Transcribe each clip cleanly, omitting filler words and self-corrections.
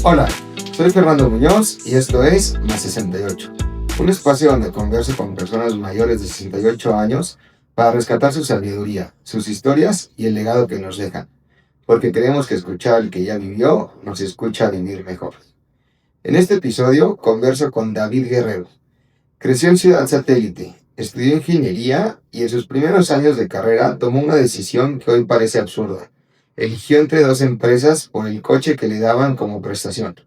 Hola, soy Fernando Muñoz y esto es Más 68, un espacio donde converso con personas mayores de 68 años para rescatar su sabiduría, sus historias y el legado que nos dejan, porque creemos que escuchar al que ya vivió nos escucha a vivir mejor. En este episodio converso con David Guerrero. Creció en Ciudad Satélite, estudió ingeniería y en sus primeros años de carrera tomó una decisión que hoy parece absurda. Eligió entre dos empresas por el coche que le daban como prestación.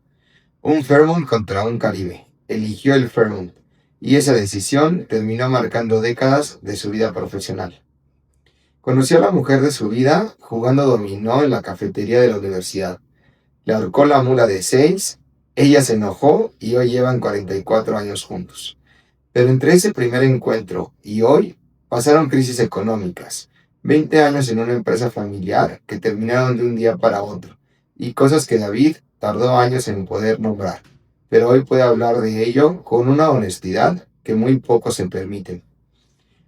Un Fairmont contra un Caribe. Eligió el Fairmont. Y esa decisión terminó marcando décadas de su vida profesional. Conoció a la mujer de su vida jugando dominó en la cafetería de la universidad. Le ahorcó la mula de 6, ella se enojó y hoy llevan 44 años juntos. Pero entre ese primer encuentro y hoy pasaron crisis económicas, 20 años en una empresa familiar que terminaron de un día para otro, y cosas que David tardó años en poder nombrar, pero hoy puede hablar de ello con una honestidad que muy pocos se permiten.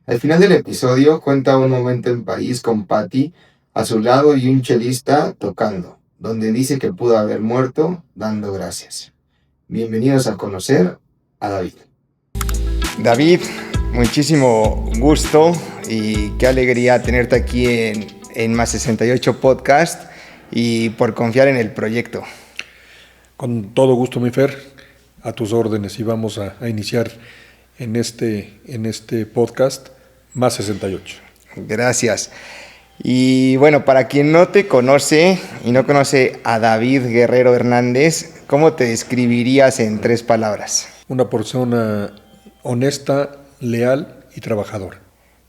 Al final del episodio cuenta un momento en París con Patty a su lado y un chelista tocando, donde dice que pudo haber muerto dando gracias. Bienvenidos a conocer a David. David, muchísimo gusto y qué alegría tenerte aquí en Más 68 Podcast y por confiar en el proyecto. Con todo gusto, mi Fer, a tus órdenes, y vamos a iniciar en este podcast Más 68. Gracias. Y bueno, para quien no te conoce y no conoce a David Guerrero Hernández, ¿cómo te describirías en 3 palabras? Una persona honesta, leal y trabajadora.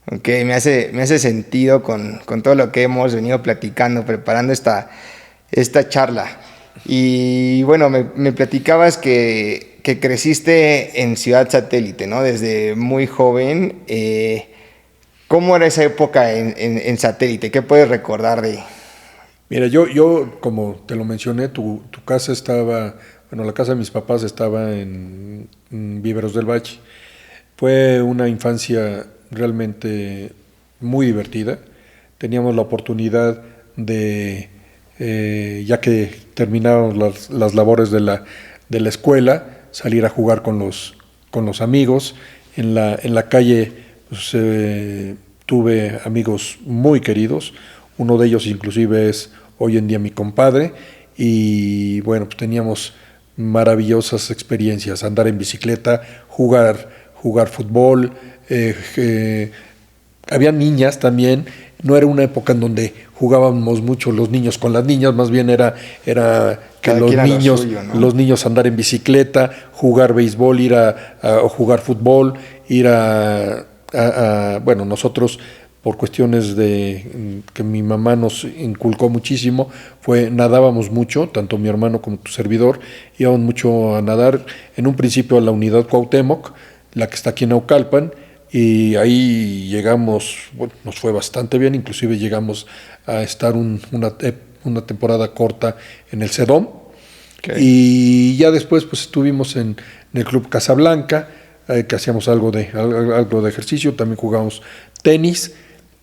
Ok, me hace sentido con todo lo que hemos venido platicando, preparando esta charla. Y bueno, me platicabas que creciste en Ciudad Satélite, ¿no? Desde muy joven. ¿Cómo era esa época en Satélite? ¿Qué puedes recordar de...? Mira, yo como te lo mencioné, tu casa estaba... Bueno, la casa de mis papás estaba en Víveros del Valle. Fue una infancia realmente muy divertida. Teníamos la oportunidad de, ya que terminábamos las labores de la escuela, salir a jugar con los amigos. En la calle pues, tuve amigos muy queridos. Uno de ellos inclusive es hoy en día mi compadre. Y bueno, pues teníamos maravillosas experiencias, andar en bicicleta, jugar fútbol, había niñas también. No era una época en donde jugábamos mucho los niños con las niñas, más bien era que los niños andar en bicicleta, jugar béisbol, ir a jugar fútbol, ir bueno, nosotros por cuestiones de que mi mamá nos inculcó muchísimo, nadábamos mucho, tanto mi hermano como tu servidor, íbamos mucho a nadar, en un principio a la unidad Cuauhtémoc, la que está aquí en Naucalpan, y ahí llegamos, bueno, nos fue bastante bien, inclusive llegamos a estar una temporada corta en el CEDOM, okay. Y ya después pues estuvimos en el Club Casablanca, que hacíamos algo de ejercicio, también jugábamos tenis,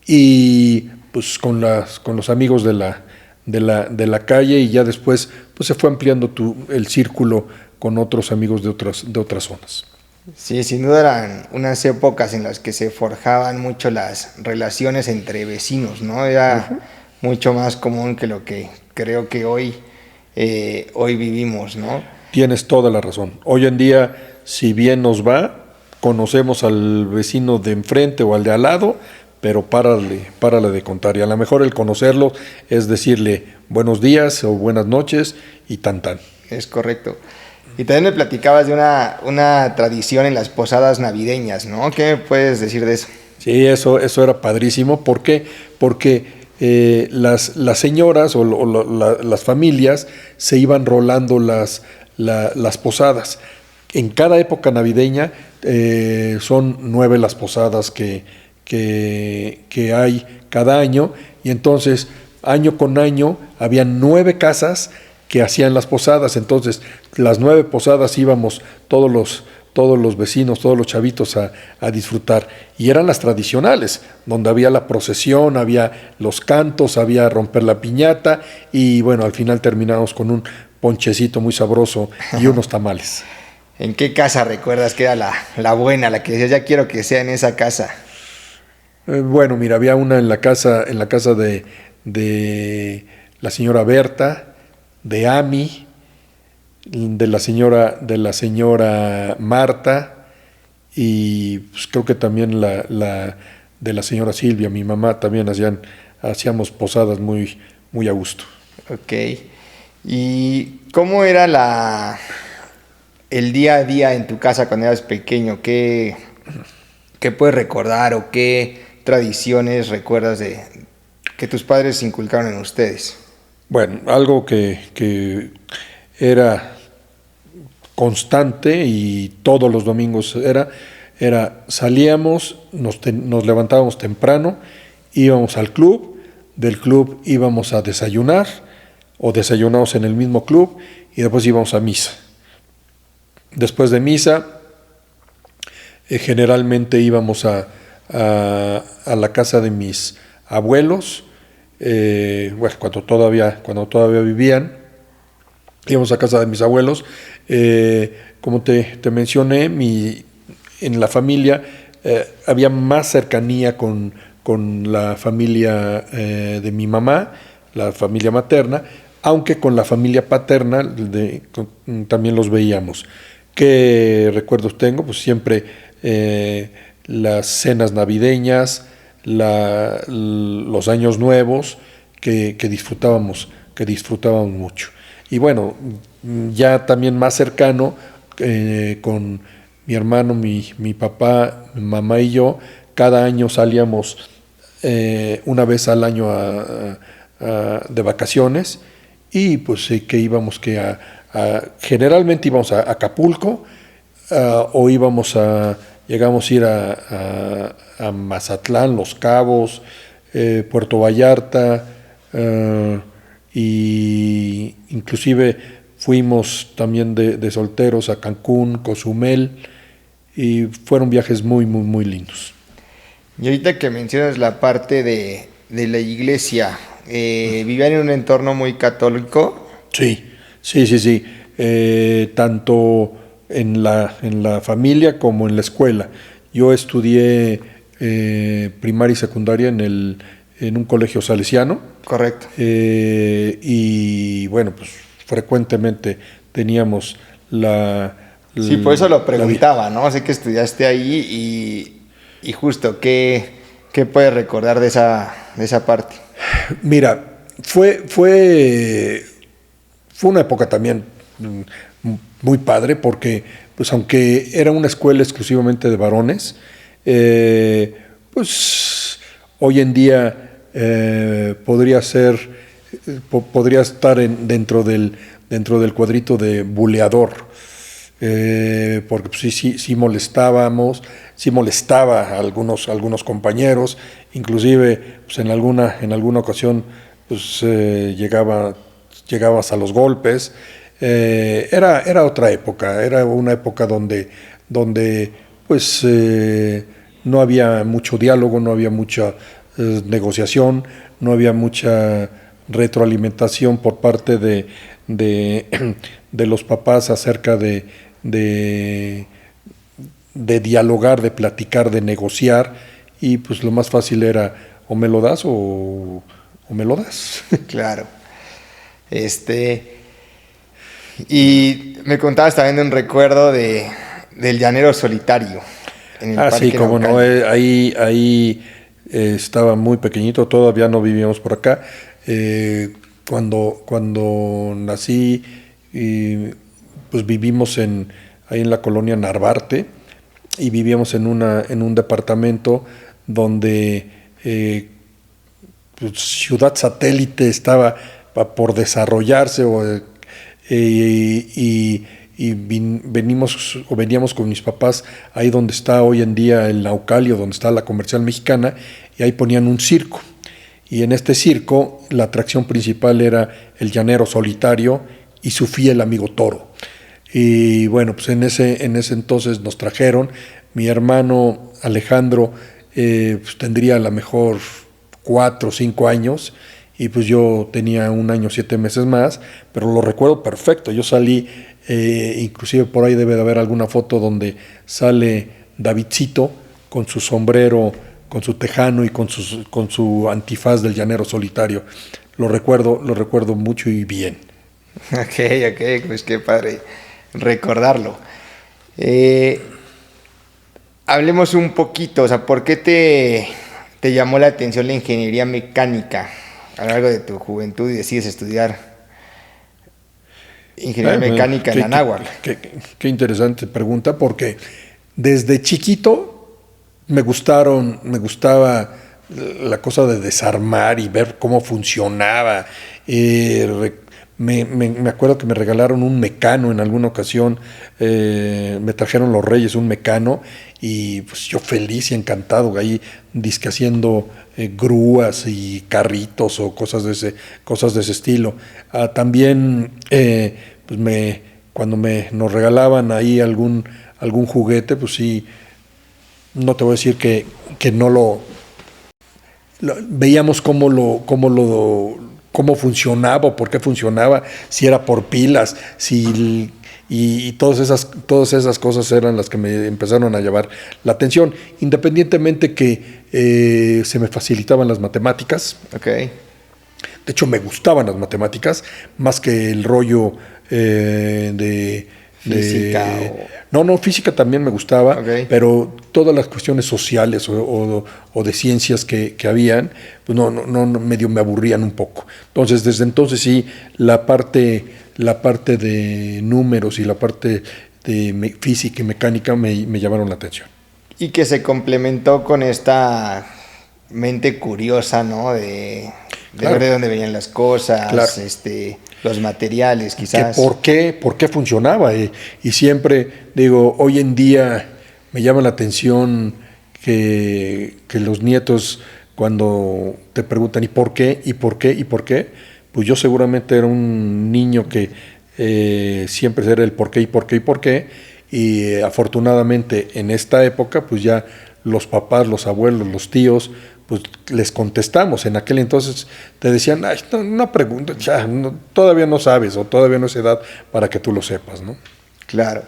y pues con los amigos de la calle, y ya después pues se fue ampliando el círculo con otros amigos de otras zonas. Sí, sin duda eran unas épocas en las que se forjaban mucho las relaciones entre vecinos, ¿no? Era mucho más común que lo que creo que hoy vivimos, ¿no? Tienes toda la razón. Hoy en día, si bien nos va, conocemos al vecino de enfrente o al de al lado, pero párale de contar. Y a lo mejor el conocerlo es decirle buenos días o buenas noches y tan. Es correcto. Y también me platicabas de una tradición en las posadas navideñas, ¿no? ¿Qué me puedes decir de eso? Sí, eso era padrísimo. ¿Por qué? Porque las señoras o las familias se iban rolando las posadas. En cada época navideña son 9 las posadas que hay cada año, y entonces año con año había 9 casas que hacían las posadas. Entonces las 9 posadas íbamos todos los vecinos, todos los chavitos a disfrutar, y eran las tradicionales, donde había la procesión, había los cantos, había romper la piñata, y bueno, al final terminamos con un ponchecito muy sabroso y unos tamales. ¿En qué casa recuerdas que era la buena, la que decías, ya quiero que sea en esa casa? Bueno, mira, había una en la casa de la señora Berta, de Ami, de la señora Marta, y pues, creo que también de la señora Silvia, mi mamá, también hacíamos posadas muy, muy a gusto. Ok. ¿Y cómo era el día a día en tu casa cuando eras pequeño? ¿Qué puedes recordar o qué tradiciones recuerdas que tus padres inculcaron en ustedes? Bueno, algo que era constante y todos los domingos era salíamos, nos levantábamos temprano, íbamos al club, del club íbamos a desayunar o desayunábamos en el mismo club y después íbamos a misa. Después de misa, generalmente íbamos a la casa de mis abuelos, bueno, cuando todavía vivían, íbamos a casa de mis abuelos. Como te mencioné, en la familia había más cercanía con la familia de mi mamá, la familia materna, aunque con la familia paterna también los veíamos. ¿Qué recuerdos tengo? Pues siempre las cenas navideñas, los años nuevos que disfrutábamos mucho. Y bueno, ya también más cercano con mi hermano, mi papá, mi mamá y yo, cada año salíamos una vez al año de vacaciones y pues que íbamos generalmente íbamos a Acapulco o llegamos a ir a Mazatlán, Los Cabos, Puerto Vallarta, y inclusive fuimos también de solteros a Cancún, Cozumel, y fueron viajes muy, muy, muy lindos. Y ahorita que mencionas la parte de la iglesia, ¿vivían en un entorno muy católico? Sí. Tanto en la familia como en la escuela. Yo estudié primaria y secundaria en un colegio salesiano. Correcto. Y bueno, pues frecuentemente teníamos Sí, por eso lo preguntaba, ¿no? Sé que estudiaste ahí y justo, ¿qué puedes recordar de esa parte? Mira, fue una época también muy padre porque, pues aunque era una escuela exclusivamente de varones, pues hoy en día podría estar dentro del cuadrito de buleador, porque pues, sí molestaba a algunos compañeros, inclusive pues, en alguna ocasión pues, llegabas a los golpes. Era otra época, era una época donde pues no había mucho diálogo, no había mucha negociación, no había mucha retroalimentación por parte de los papás acerca de dialogar, de platicar, de negociar, y pues lo más fácil era o me lo das o me lo das. Claro. Y me contabas también de un recuerdo del llanero solitario. En el Parque sí, como no, ahí estaba muy pequeñito, todavía no vivíamos por acá. Cuando nací, pues vivimos ahí en la colonia Narvarte y vivíamos en un departamento donde pues, Ciudad Satélite estaba por desarrollarse veníamos con mis papás ahí donde está hoy en día el Naucalio, donde está la Comercial Mexicana, y ahí ponían un circo. Y en este circo la atracción principal era el llanero solitario y su fiel amigo Toro. Y bueno, pues en ese entonces nos trajeron. Mi hermano Alejandro pues tendría a lo mejor 4 o 5 años y pues yo tenía 1 año, 7 meses más, pero lo recuerdo perfecto. Yo salí, inclusive por ahí debe de haber alguna foto donde sale Davidcito con su sombrero, con su tejano y con su antifaz del llanero solitario. Lo recuerdo mucho y bien. Ok, pues qué padre recordarlo. Hablemos un poquito, o sea, ¿por qué te llamó la atención la ingeniería mecánica a lo largo de tu juventud y decides estudiar ingeniería mecánica en Anáhuac? Qué interesante pregunta, porque desde chiquito me gustaba la cosa de desarmar y ver cómo funcionaba. Me acuerdo que me regalaron un mecano en alguna ocasión, me trajeron los Reyes un mecano y pues yo feliz y encantado ahí disque haciendo grúas y carritos o cosas de ese estilo. También pues cuando nos regalaban ahí algún juguete, pues sí, no te voy a decir que no veíamos cómo funcionaba o por qué funcionaba, si era por pilas, y todas esas cosas eran las que me empezaron a llamar la atención, independientemente que se me facilitaban las matemáticas. Okay. De hecho, me gustaban las matemáticas más que el rollo de física. No, física también me gustaba, Okay. pero todas las cuestiones sociales o de ciencias que habían, pues no, medio me aburrían un poco. Entonces, desde entonces sí, la parte de números y la parte de física y mecánica me llamaron la atención. Y que se complementó con esta mente curiosa, ¿no? De Claro. ver de dónde venían las cosas, Claro. Los materiales, quizás. ¿Por qué funcionaba? Y siempre digo, hoy en día me llama la atención que los nietos, cuando te preguntan ¿y por qué? ¿y por qué? ¿y por qué? Pues yo seguramente era un niño que siempre era el por qué y por qué y por qué. Y afortunadamente en esta época, pues ya los papás, los abuelos, los tíos, pues les contestamos. En aquel entonces te decían, ay, no pregunta, todavía no sabes o todavía no es edad para que tú lo sepas, ¿no? Claro.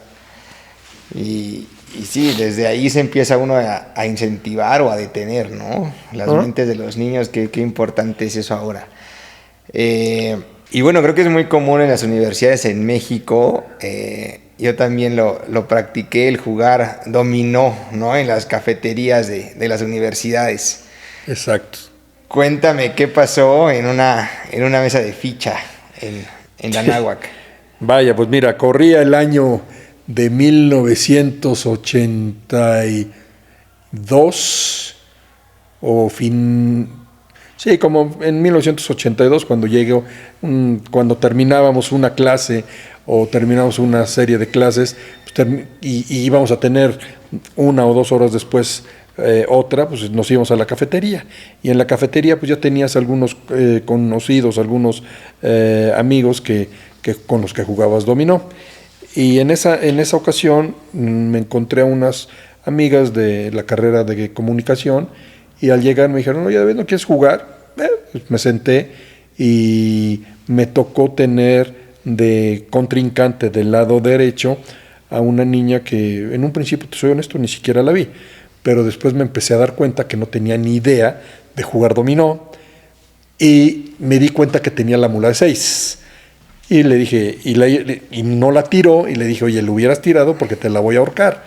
Y sí, desde ahí se empieza uno a incentivar o a detener, ¿no? Las mentes de los niños, qué importante es eso ahora. Y bueno, creo que es muy común en las universidades en México. Yo también lo practiqué, el jugar dominó, ¿no? En las cafeterías de las universidades. Exacto. Cuéntame qué pasó en una mesa de ficha en la Anáhuac. Vaya, pues mira, corría el año de 1982 sí, como en 1982 cuando terminábamos una clase o terminábamos una serie de clases, pues, y íbamos a tener 1 o 2 horas después otra, pues nos íbamos a la cafetería, y en la cafetería pues ya tenías algunos conocidos, algunos amigos con los que jugabas dominó, y en esa ocasión me encontré a unas amigas de la carrera de comunicación, y al llegar me dijeron, oye, David, ¿no quieres jugar? Pues me senté y me tocó tener de contrincante del lado derecho a una niña que en un principio, te soy honesto, ni siquiera la vi, pero después me empecé a dar cuenta que no tenía ni idea de jugar dominó, y me di cuenta que tenía la mula de 6. Y le dije, y no la tiró, y le dije, oye, lo hubieras tirado porque te la voy a ahorcar.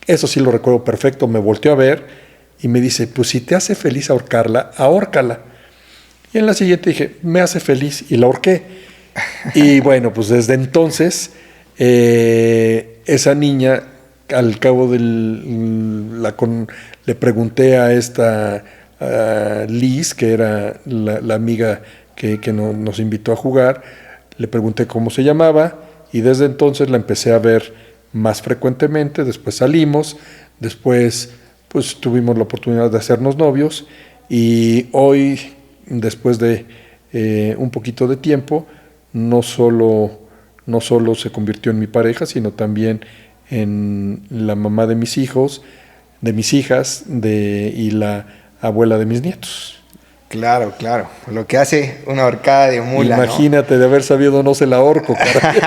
Eso sí lo recuerdo perfecto. Me volteó a ver y me dice, pues si te hace feliz ahorcarla, ahórcala. Y en la siguiente dije, me hace feliz, y la ahorqué. Y bueno, pues desde entonces, esa niña, al cabo le pregunté a esta Liz, que era la amiga que nos invitó a jugar, le pregunté cómo se llamaba, y desde entonces la empecé a ver más frecuentemente. Después salimos, después pues tuvimos la oportunidad de hacernos novios, y hoy, después de un poquito de tiempo, no solo se convirtió en mi pareja, sino también en la mamá de mis hijos, de mis hijas, y la abuela de mis nietos. Claro, claro. Lo que hace una horcada de mula, Imagínate, ¿no? De haber sabido no se la ahorco, caray.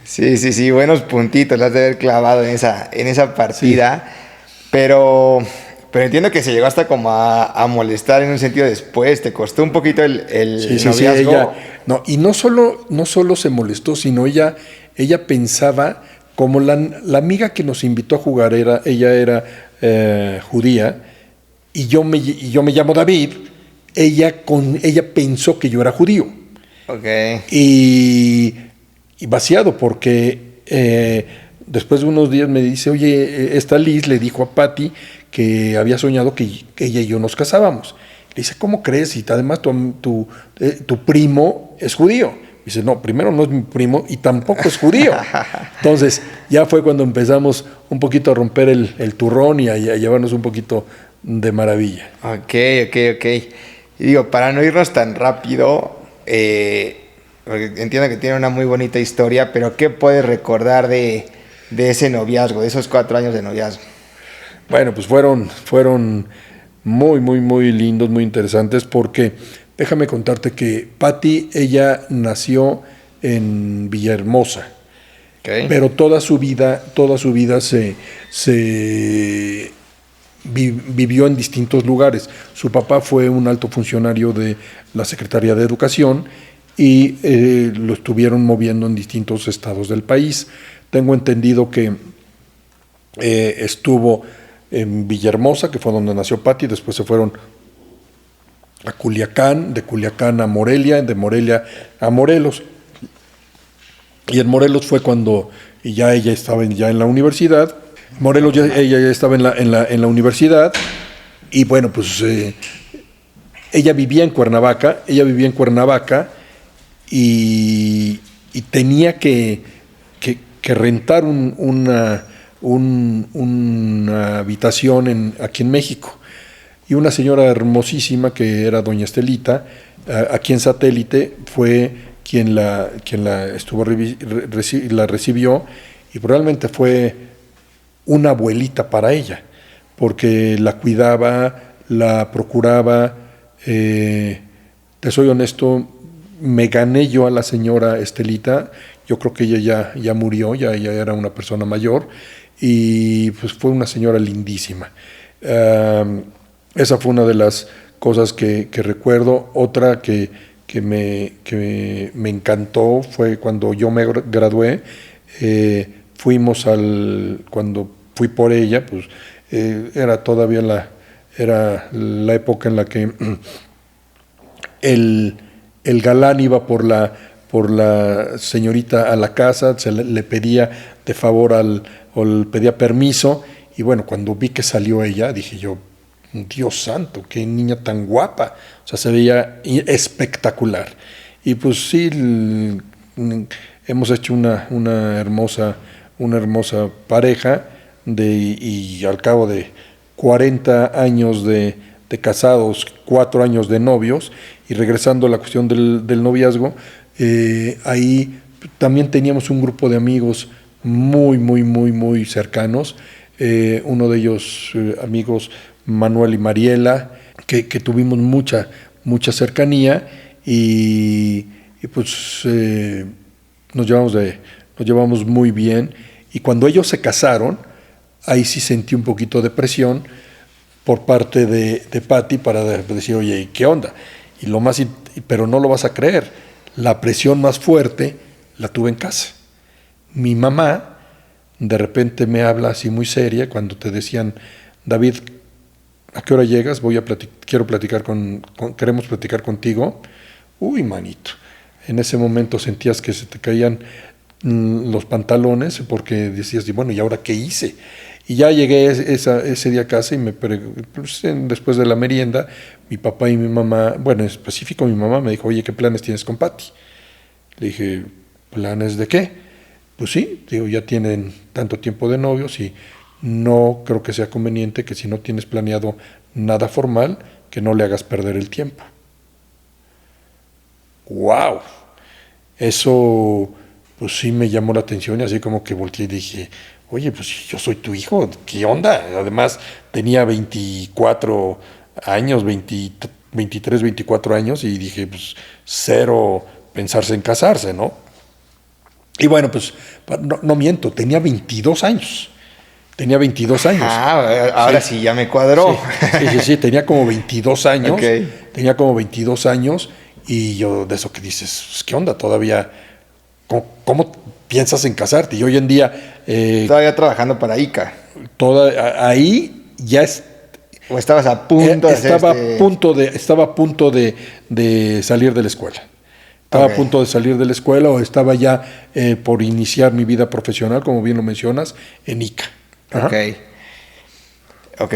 Sí. Buenos puntitos las de haber clavado en esa partida. Sí. Pero entiendo que se llegó hasta como a molestar en un sentido después. ¿Te costó un poquito el noviazgo? Sí, ella, no, y no solo se molestó, sino ella pensaba, como la amiga que nos invitó a jugar, ella era judía, y yo me llamo David, ella pensó que yo era judío. Okay. Y vaciado, porque después de unos días me dice, oye, esta Liz le dijo a Patty que había soñado que ella y yo nos casábamos. Le dice, ¿cómo crees? Y además tu primo es judío. Dice, no, primero no es mi primo y tampoco es judío. Entonces, ya fue cuando empezamos un poquito a romper el turrón y a llevarnos un poquito de maravilla. Ok. Y digo, para no irnos tan rápido, porque entiendo que tiene una muy bonita historia, pero ¿qué puedes recordar de ese noviazgo, de esos 4 años de noviazgo? Bueno, pues fueron muy, muy, muy lindos, muy interesantes, porque déjame contarte que Patty, ella nació en Villahermosa, okay, pero toda su vida vivió en distintos lugares. Su papá fue un alto funcionario de la Secretaría de Educación y lo estuvieron moviendo en distintos estados del país. Tengo entendido que estuvo en Villahermosa, que fue donde nació Patty, después se fueron a Culiacán, de Culiacán a Morelia, de Morelia a Morelos. Y en Morelos fue cuando ya ella estaba en la universidad. Morelos ella ya estaba en la universidad, y bueno, pues ella vivía en Cuernavaca y tenía que rentar una habitación aquí en México. Y una señora hermosísima que era doña Estelita, aquí en Satélite, fue quien la recibió, y probablemente fue una abuelita para ella, porque la cuidaba, la procuraba. Te soy honesto, me gané yo a la señora Estelita. Yo creo que ella ya murió, ya era una persona mayor, y pues fue una señora lindísima. Esa fue una de las cosas que recuerdo. Otra que me encantó fue cuando yo me gradué. Cuando fui por ella, pues era todavía la época en la que el galán iba por la señorita a la casa, le pedía de favor o le pedía permiso, y bueno, cuando vi que salió ella, dije yo, Dios santo, qué niña tan guapa. O sea, se veía espectacular. Y pues sí, hemos hecho una hermosa pareja, y al cabo de 40 años de casados, 4 años de novios, y regresando a la cuestión del noviazgo, ahí también teníamos un grupo de amigos muy, muy, muy, muy cercanos. Uno de ellos, amigos Manuel y Mariela, que tuvimos mucha cercanía, y pues nos llevamos muy bien. Y cuando ellos se casaron, ahí sí sentí un poquito de presión por parte de Patty para decir, oye, ¿qué onda? Pero no lo vas a creer, la presión más fuerte la tuve en casa. Mi mamá de repente me habla así muy seria cuando te decían, David, ¿a qué hora llegas? Queremos platicar contigo. Uy, manito, en ese momento sentías que se te caían los pantalones, porque decías, bueno, ¿y ahora qué hice? Y ya llegué ese día a casa, y después de la merienda, mi papá y mi mamá, bueno, en específico mi mamá, me dijo, oye, ¿qué planes tienes con Patty? Le dije, ¿planes de qué? Pues sí, digo, ya tienen tanto tiempo de novios, y no creo que sea conveniente que, si no tienes planeado nada formal, que no le hagas perder el tiempo. ¡Wow! Eso pues sí me llamó la atención, y así como que volteé y dije, oye, pues yo soy tu hijo, ¿qué onda? Además tenía 24 años, 23, 24 años, y dije, pues, cero pensarse en casarse, ¿no? Y bueno, pues, no miento, tenía 22 años. Tenía 22 años. Ah, ahora sí ya me cuadró. Sí, tenía como 22 años. Okay. Tenía como 22 años y yo de eso que dices, pues, ¿qué onda? Todavía, ¿cómo piensas en casarte? Y hoy en día... todavía trabajando para ICA. Ahí ya es... ¿O estabas a punto de estaba a punto de salir de la escuela. Estaba a punto de salir de la escuela o estaba ya por iniciar mi vida profesional, como bien lo mencionas, en ICA. Ajá. Ok.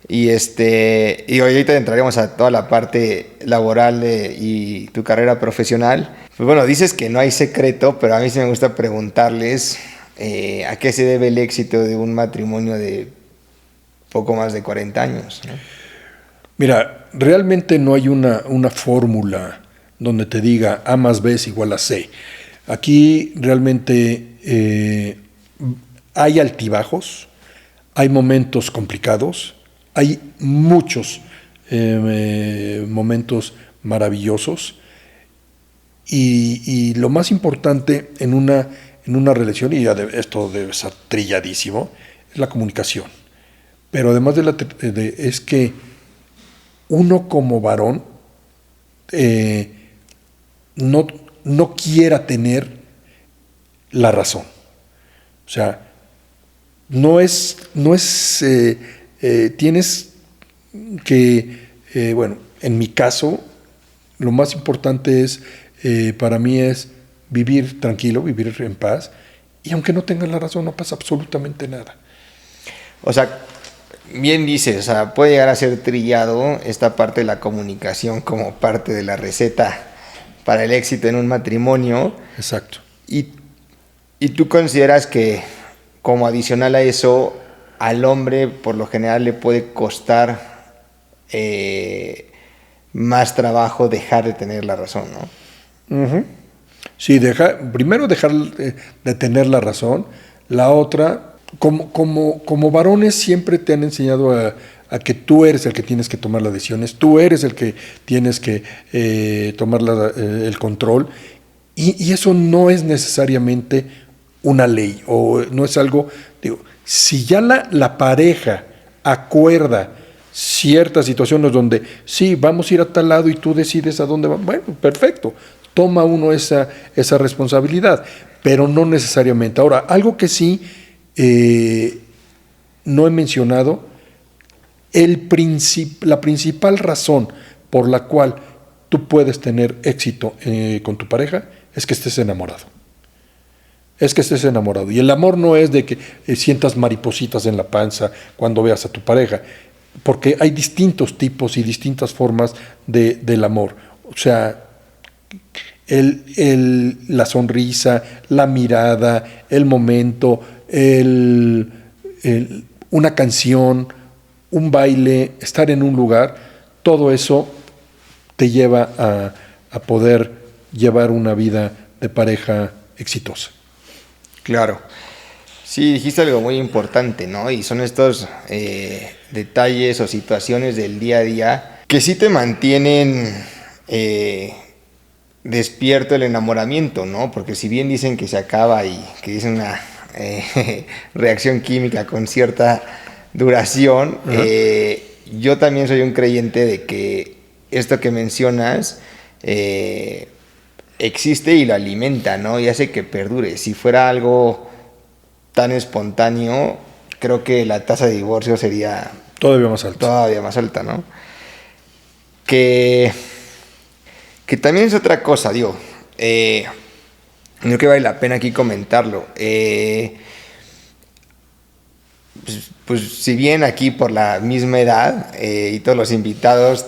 Y y ahorita entraremos a toda la parte laboral y tu carrera profesional. Pues bueno, dices que no hay secreto, pero a mí sí me gusta preguntarles a qué se debe el éxito de un matrimonio de poco más de 40 años, ¿no? Mira, realmente no hay una fórmula donde te diga A más B es igual a C. Aquí realmente hay altibajos, hay momentos complicados, hay muchos momentos maravillosos y lo más importante en una relación, y esto debe ser trilladísimo, es la comunicación. Pero además es que uno como varón no quiera tener la razón. O sea, tienes que, bueno, en mi caso, lo más importante para mí es vivir tranquilo, vivir en paz, y aunque no tengas la razón, no pasa absolutamente nada. O sea, bien dices, o sea, puede llegar a ser trillado esta parte de la comunicación como parte de la receta para el éxito en un matrimonio. Exacto. Y tú consideras que como adicional a eso, al hombre por lo general le puede costar más trabajo dejar de tener la razón, ¿no? Uh-huh. Sí, primero dejar de tener la razón. La otra, como varones siempre te han enseñado a que tú eres el que tienes que tomar las decisiones, tú eres el que tienes que tomar el control, y eso no es necesariamente una ley, o no es algo, digo, si ya la pareja acuerda ciertas situaciones donde sí, vamos a ir a tal lado y tú decides a dónde vamos, bueno, perfecto, toma uno esa responsabilidad, pero no necesariamente. Ahora, algo que sí no he mencionado, la principal razón por la cual tú puedes tener éxito con tu pareja es que estés enamorado. Y el amor no es de que sientas maripositas en la panza cuando veas a tu pareja, porque hay distintos tipos y distintas formas del amor. O sea, la sonrisa, la mirada, el momento, una canción, un baile, estar en un lugar, todo eso te lleva a poder llevar una vida de pareja exitosa. Claro. Sí, dijiste algo muy importante, ¿no? Y son estos detalles o situaciones del día a día que sí te mantienen despierto el enamoramiento, ¿no? Porque si bien dicen que se acaba y que dicen una reacción química con cierta duración, yo también soy un creyente de que esto que mencionas existe y lo alimenta, ¿no? Y hace que perdure. Si fuera algo tan espontáneo, creo que la tasa de divorcio sería todavía más alta. Todavía más alta, ¿no? Que también es otra cosa, digo. Creo que vale la pena aquí comentarlo. Pues si bien aquí por la misma edad y todos los invitados,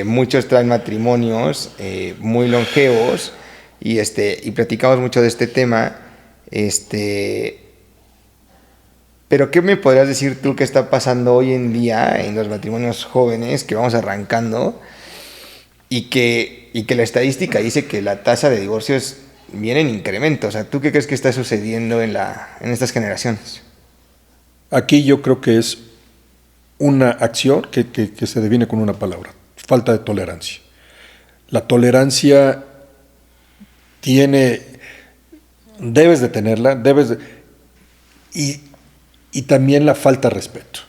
muchos traen matrimonios muy longevos y platicamos mucho de este tema, pero ¿qué me podrías decir tú que está pasando hoy en día en los matrimonios jóvenes que vamos arrancando y que la estadística dice que la tasa de divorcios viene en incremento? O sea, ¿tú qué crees que está sucediendo en estas generaciones? Aquí yo creo que es una acción que se define con una palabra: falta de tolerancia. La tolerancia debes de tenerla, y también la falta de respeto.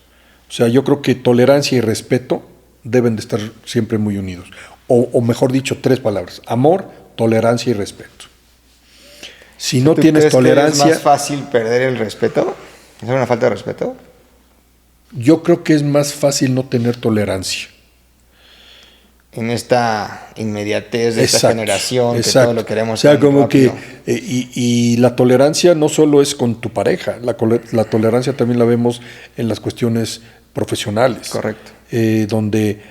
O sea, yo creo que tolerancia y respeto deben de estar siempre muy unidos. O mejor dicho, 3 palabras: amor, tolerancia y respeto. Si no tienes tolerancia... ¿Es más fácil perder el respeto? ¿Es una falta de respeto? Yo creo que es más fácil no tener tolerancia. En esta inmediatez de esta generación, que todo lo queremos. O sea, como rápido. Y la tolerancia no solo es con tu pareja, la tolerancia también la vemos en las cuestiones profesionales. Correcto. Donde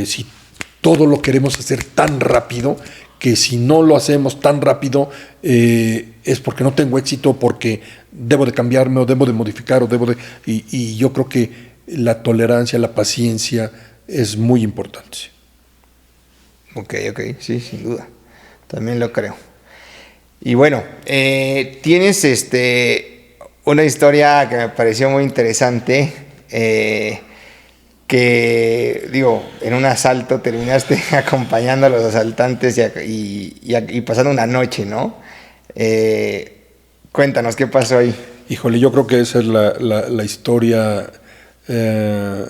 si todo lo queremos hacer tan rápido, que si no lo hacemos tan rápido es porque no tengo éxito, porque debo de cambiarme o debo de modificar y yo creo que la tolerancia, la paciencia es muy importante. Ok, sí, sin duda. También lo creo. Y bueno, tienes una historia que me pareció muy interesante, que, digo, en un asalto terminaste acompañando a los asaltantes y pasando una noche, ¿no? Cuéntanos, ¿qué pasó ahí? Híjole, yo creo que esa es la historia de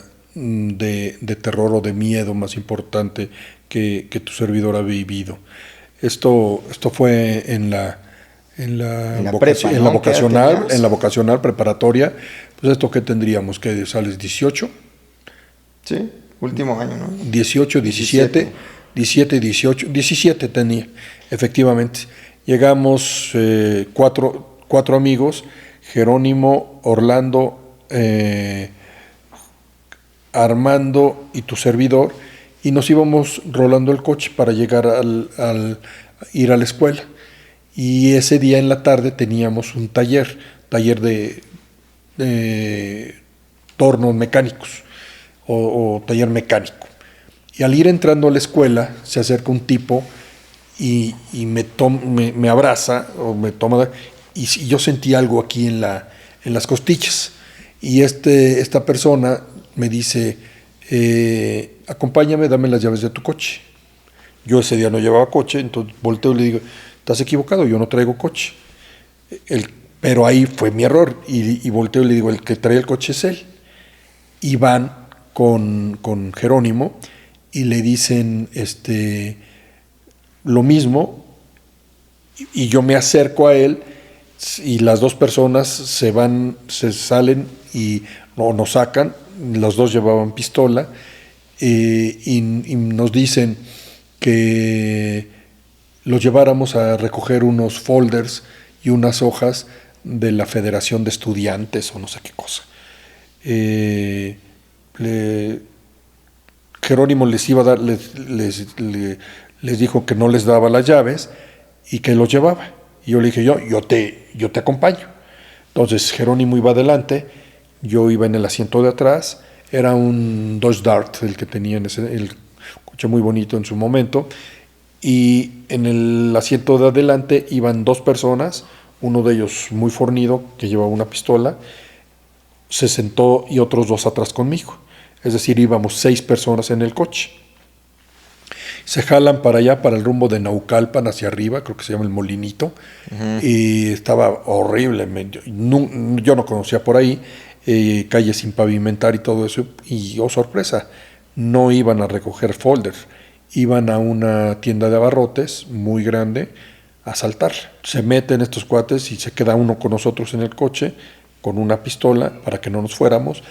terror o de miedo más importante que tu servidor ha vivido. Esto fue en la vocacional preparatoria. Pues esto, ¿qué tendríamos? ¿Qué sales? ¿18? Sí, último año, ¿no? 18, 17, 17 tenía, efectivamente. Llegamos 4 amigos: Jerónimo, Orlando, Armando y tu servidor, y nos íbamos rolando el coche para llegar ir a la escuela. Y ese día en la tarde teníamos un taller de tornos mecánicos o taller mecánico. Y al ir entrando a la escuela se acerca un tipo y me abraza o me toma, y yo sentí algo aquí en las costillas. Y esta persona me dice: acompáñame, dame las llaves de tu coche. Yo ese día no llevaba coche, entonces volteo y le digo: estás equivocado, yo no traigo coche. Pero ahí fue mi error, y volteo y le digo: el que trae el coche es él. Y van con Jerónimo y le dicen lo mismo, y yo me acerco a él, y las 2 personas se salen y nos sacan. Los 2 llevaban pistola, y nos dicen que los lleváramos a recoger unos folders y unas hojas de la Federación de Estudiantes o no sé qué cosa. Jerónimo les iba a dar, les dijo que no les daba las llaves y que los llevaba. Y yo le dije: yo te acompaño. Entonces Jerónimo iba adelante, yo iba en el asiento de atrás. Era un Dodge Dart el que tenía el coche, muy bonito en su momento. Y en el asiento de adelante iban 2 personas, uno de ellos muy fornido, que llevaba una pistola, se sentó, y otros 2 atrás conmigo. Es decir, íbamos 6 personas en el coche. Se jalan para allá, para el rumbo de Naucalpan, hacia arriba, creo que se llama el Molinito. Uh-huh. Y estaba horrible. Yo no conocía por ahí, calles sin pavimentar y todo eso. Y sorpresa, no iban a recoger folders, iban a una tienda de abarrotes muy grande a asaltar. Se meten estos cuates y se queda uno con nosotros en el coche con una pistola para que no nos fuéramos.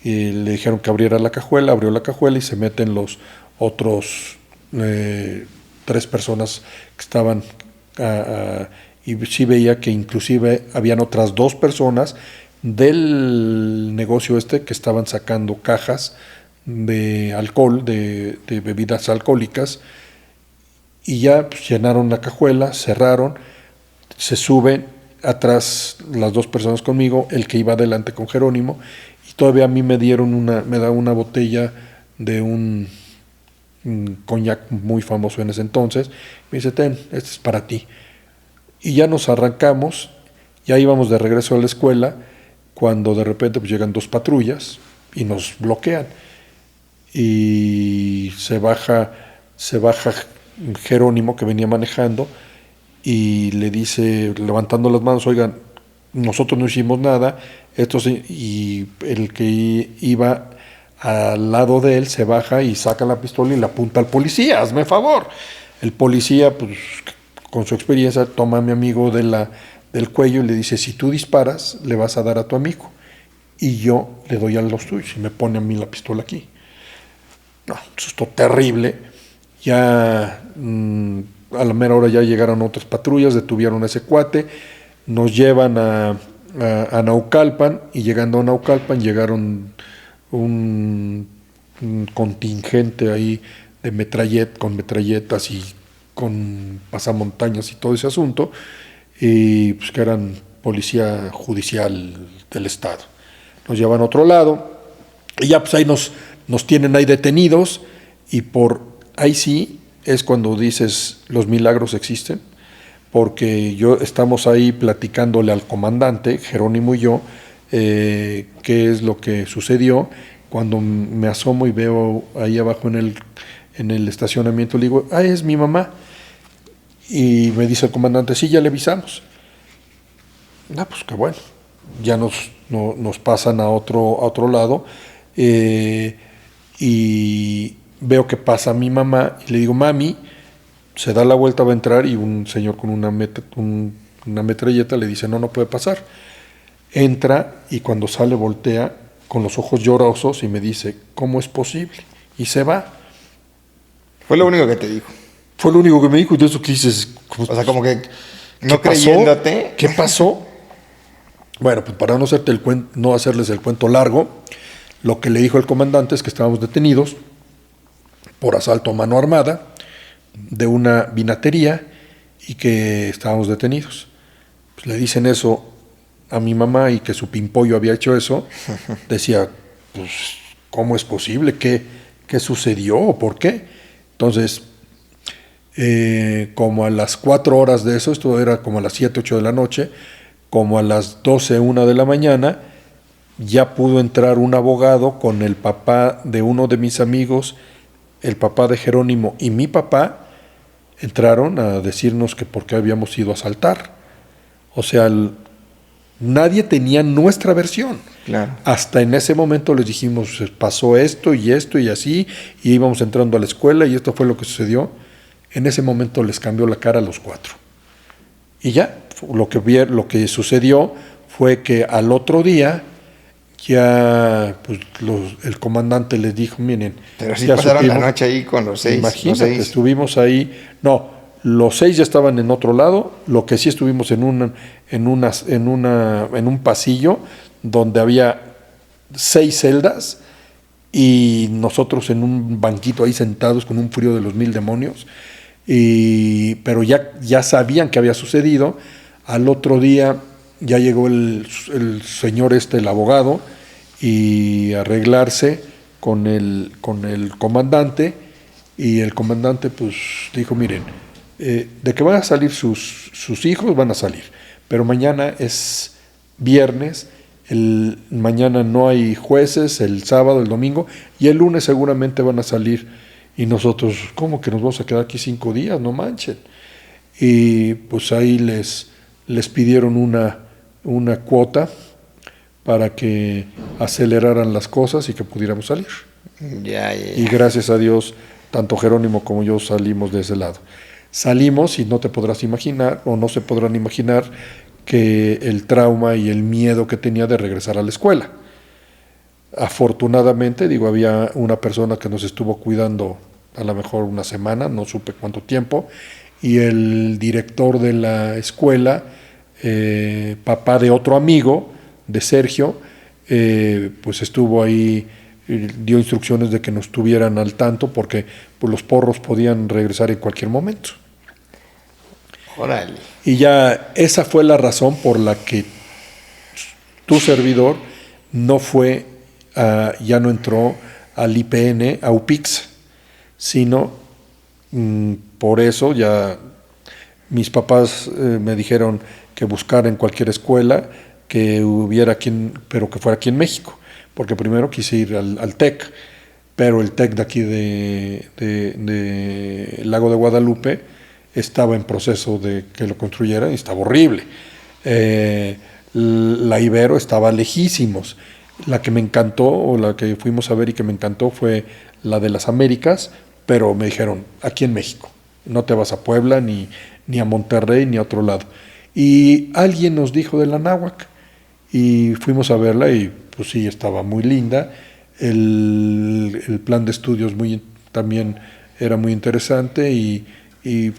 Le dijeron que abriera la cajuela, abrió la cajuela y se meten los otros 3 personas que estaban, y sí veía que inclusive habían otras 2 personas del negocio que estaban sacando cajas de alcohol, de bebidas alcohólicas, y ya pues, llenaron la cajuela, cerraron, se suben atrás las 2 personas conmigo, el que iba adelante con Jerónimo, y todavía a mí me da una botella de un coñac muy famoso en ese entonces. Me dice: ten, este es para ti. Y ya nos arrancamos, ya íbamos de regreso a la escuela, cuando de repente pues, llegan 2 patrullas, y nos bloquean. Y se baja Jerónimo, que venía manejando, y le dice, levantando las manos, oigan, nosotros no hicimos nada, y el que iba al lado de él se baja y saca la pistola y le apunta al policía, hazme favor. El policía, pues, con su experiencia, toma a mi amigo del cuello y le dice, si tú disparas, le vas a dar a tu amigo, y yo le doy a los tuyos, y me pone a mí la pistola aquí. No, susto terrible. Ya a la mera hora ya llegaron otras patrullas, detuvieron a ese cuate, nos llevan a Naucalpan, y llegando a Naucalpan llegaron un contingente ahí con metralletas y con pasamontañas y todo ese asunto, y pues que eran policía judicial del estado. Nos llevan a otro lado y ya pues ahí nos tienen ahí detenidos, y por ahí sí es cuando dices los milagros existen, porque estamos ahí platicándole al comandante, Jerónimo y yo, qué es lo que sucedió. Cuando me asomo y veo ahí abajo en el estacionamiento, le digo, es mi mamá. Y me dice el comandante, sí, ya le avisamos. Pues qué bueno. Ya nos pasan a otro lado, y veo que pasa mi mamá, y le digo, mami, se da la vuelta, va a entrar, y un señor con una metralleta le dice, no puede pasar. Entra, y cuando sale voltea con los ojos llorosos y me dice, ¿cómo es posible? Y se va. Fue lo único que te dijo. Fue lo único que me dijo, y de eso que dices... O sea, como que no creyéndote. ¿Qué pasó? Bueno, pues para no hacerles el cuento largo, lo que le dijo el comandante es que estábamos detenidos por asalto a mano armada de una vinatería, y que estábamos detenidos. Pues le dicen eso a mi mamá, y que su pimpollo había hecho eso. Decía, pues, ¿cómo es posible? ¿Qué sucedió? ¿Por qué? Entonces, como a las 4 horas de eso, esto era como a las 7, 8 de la noche, como a las 12, 1 de la mañana, ya pudo entrar un abogado con el papá de uno de mis amigos, el papá de Jerónimo y mi papá. Entraron a decirnos que por qué habíamos ido a asaltar. O sea, nadie tenía nuestra versión. Claro. Hasta en ese momento les dijimos, pasó esto y así, y íbamos entrando a la escuela, y esto fue lo que sucedió. En ese momento les cambió la cara a los 4. Y ya, lo que sucedió fue que al otro día ya pues, el comandante les dijo, miren... Pero sí pasaron la noche ahí con los 6. Imagínate, estuvimos ahí... No, los 6 ya estaban en otro lado. Lo que sí estuvimos en un pasillo donde había 6 celdas, y nosotros en un banquito ahí sentados con un frío de los 1000 demonios. Pero ya sabían que había sucedido. Al otro día ya llegó el señor el abogado, y arreglarse con el comandante, y el comandante pues dijo, miren, de que van a salir sus hijos, van a salir, pero mañana es viernes, mañana no hay jueces, el sábado, el domingo, y el lunes seguramente van a salir. Y nosotros, ¿cómo que nos vamos a quedar aquí 5 días? No manchen. Y pues ahí les pidieron una cuota para que aceleraran las cosas y que pudiéramos salir. Ya. Y gracias a Dios, tanto Jerónimo como yo salimos de ese lado. Salimos, y no te podrás imaginar, o no se podrán imaginar, que el trauma y el miedo que tenía de regresar a la escuela. Afortunadamente, había una persona que nos estuvo cuidando a lo mejor una semana, no supe cuánto tiempo, y el director de la escuela, papá de otro amigo, de Sergio, pues estuvo ahí, dio instrucciones de que nos tuvieran al tanto, porque pues, los porros podían regresar en cualquier momento. Órale. Y ya esa fue la razón por la que tu servidor no fue, ya no entró al IPN, a UPIX, sino por eso ya mis papás me dijeron que buscara en cualquier escuela que hubiera aquí, pero que fuera aquí en México, porque primero quise ir al TEC, pero el TEC de aquí de Lago de Guadalupe estaba en proceso de que lo construyeran y estaba horrible. La Ibero estaba lejísimos. La que me encantó, o la que fuimos a ver y que me encantó, fue la de las Américas, pero me dijeron, aquí en México, no te vas a Puebla, ni a Monterrey, ni a otro lado. Y alguien nos dijo de la Anáhuac, y fuimos a verla, y pues sí, estaba muy linda. El plan de estudios también era muy interesante, y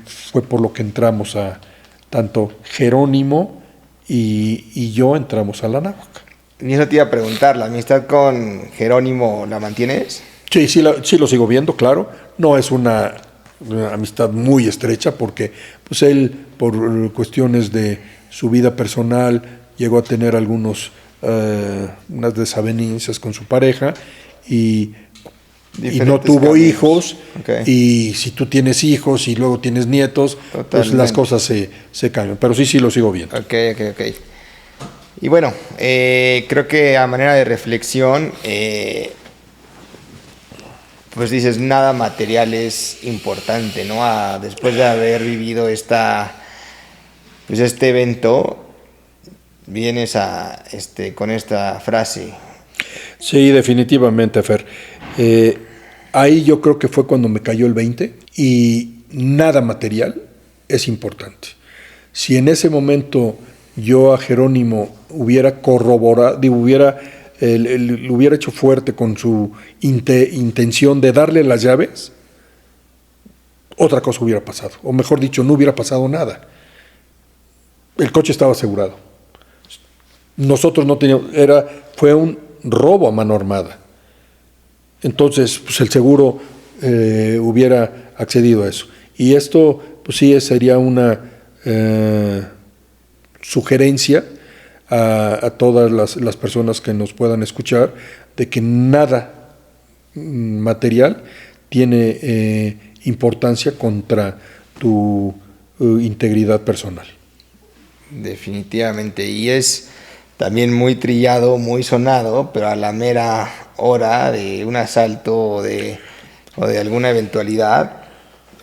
fue por lo que entramos tanto Jerónimo y yo entramos a la Anáhuac. Y eso te iba a preguntar, ¿la amistad con Jerónimo la mantienes? Sí, sí lo sigo viendo, claro. No es una amistad muy estrecha porque pues él, por cuestiones de su vida personal, llegó a tener unas desavenencias con su pareja y no tuvo cambios. Hijos. Okay. Y si tú tienes hijos y luego tienes nietos, pues las cosas se cambian. Pero sí lo sigo viendo. Ok. Y bueno, creo que a manera de reflexión, pues dices, nada material es importante, ¿no? Después de haber vivido este evento, vienes con esta frase. Sí, definitivamente, Fer. Ahí yo creo que fue cuando me cayó el 20 y nada material es importante. Si en ese momento yo a Jerónimo hubiera corroborado, lo hubiera hecho fuerte con su intención de darle las llaves, otra cosa hubiera pasado. O mejor dicho, no hubiera pasado nada. El coche estaba asegurado. Nosotros no teníamos, fue un robo a mano armada. Entonces, pues el seguro hubiera accedido a eso. Y esto, pues sí, sería una sugerencia a todas las personas que nos puedan escuchar, de que nada material tiene importancia contra tu integridad personal. Definitivamente, y es también muy trillado, muy sonado, pero a la mera hora de un asalto o de alguna eventualidad,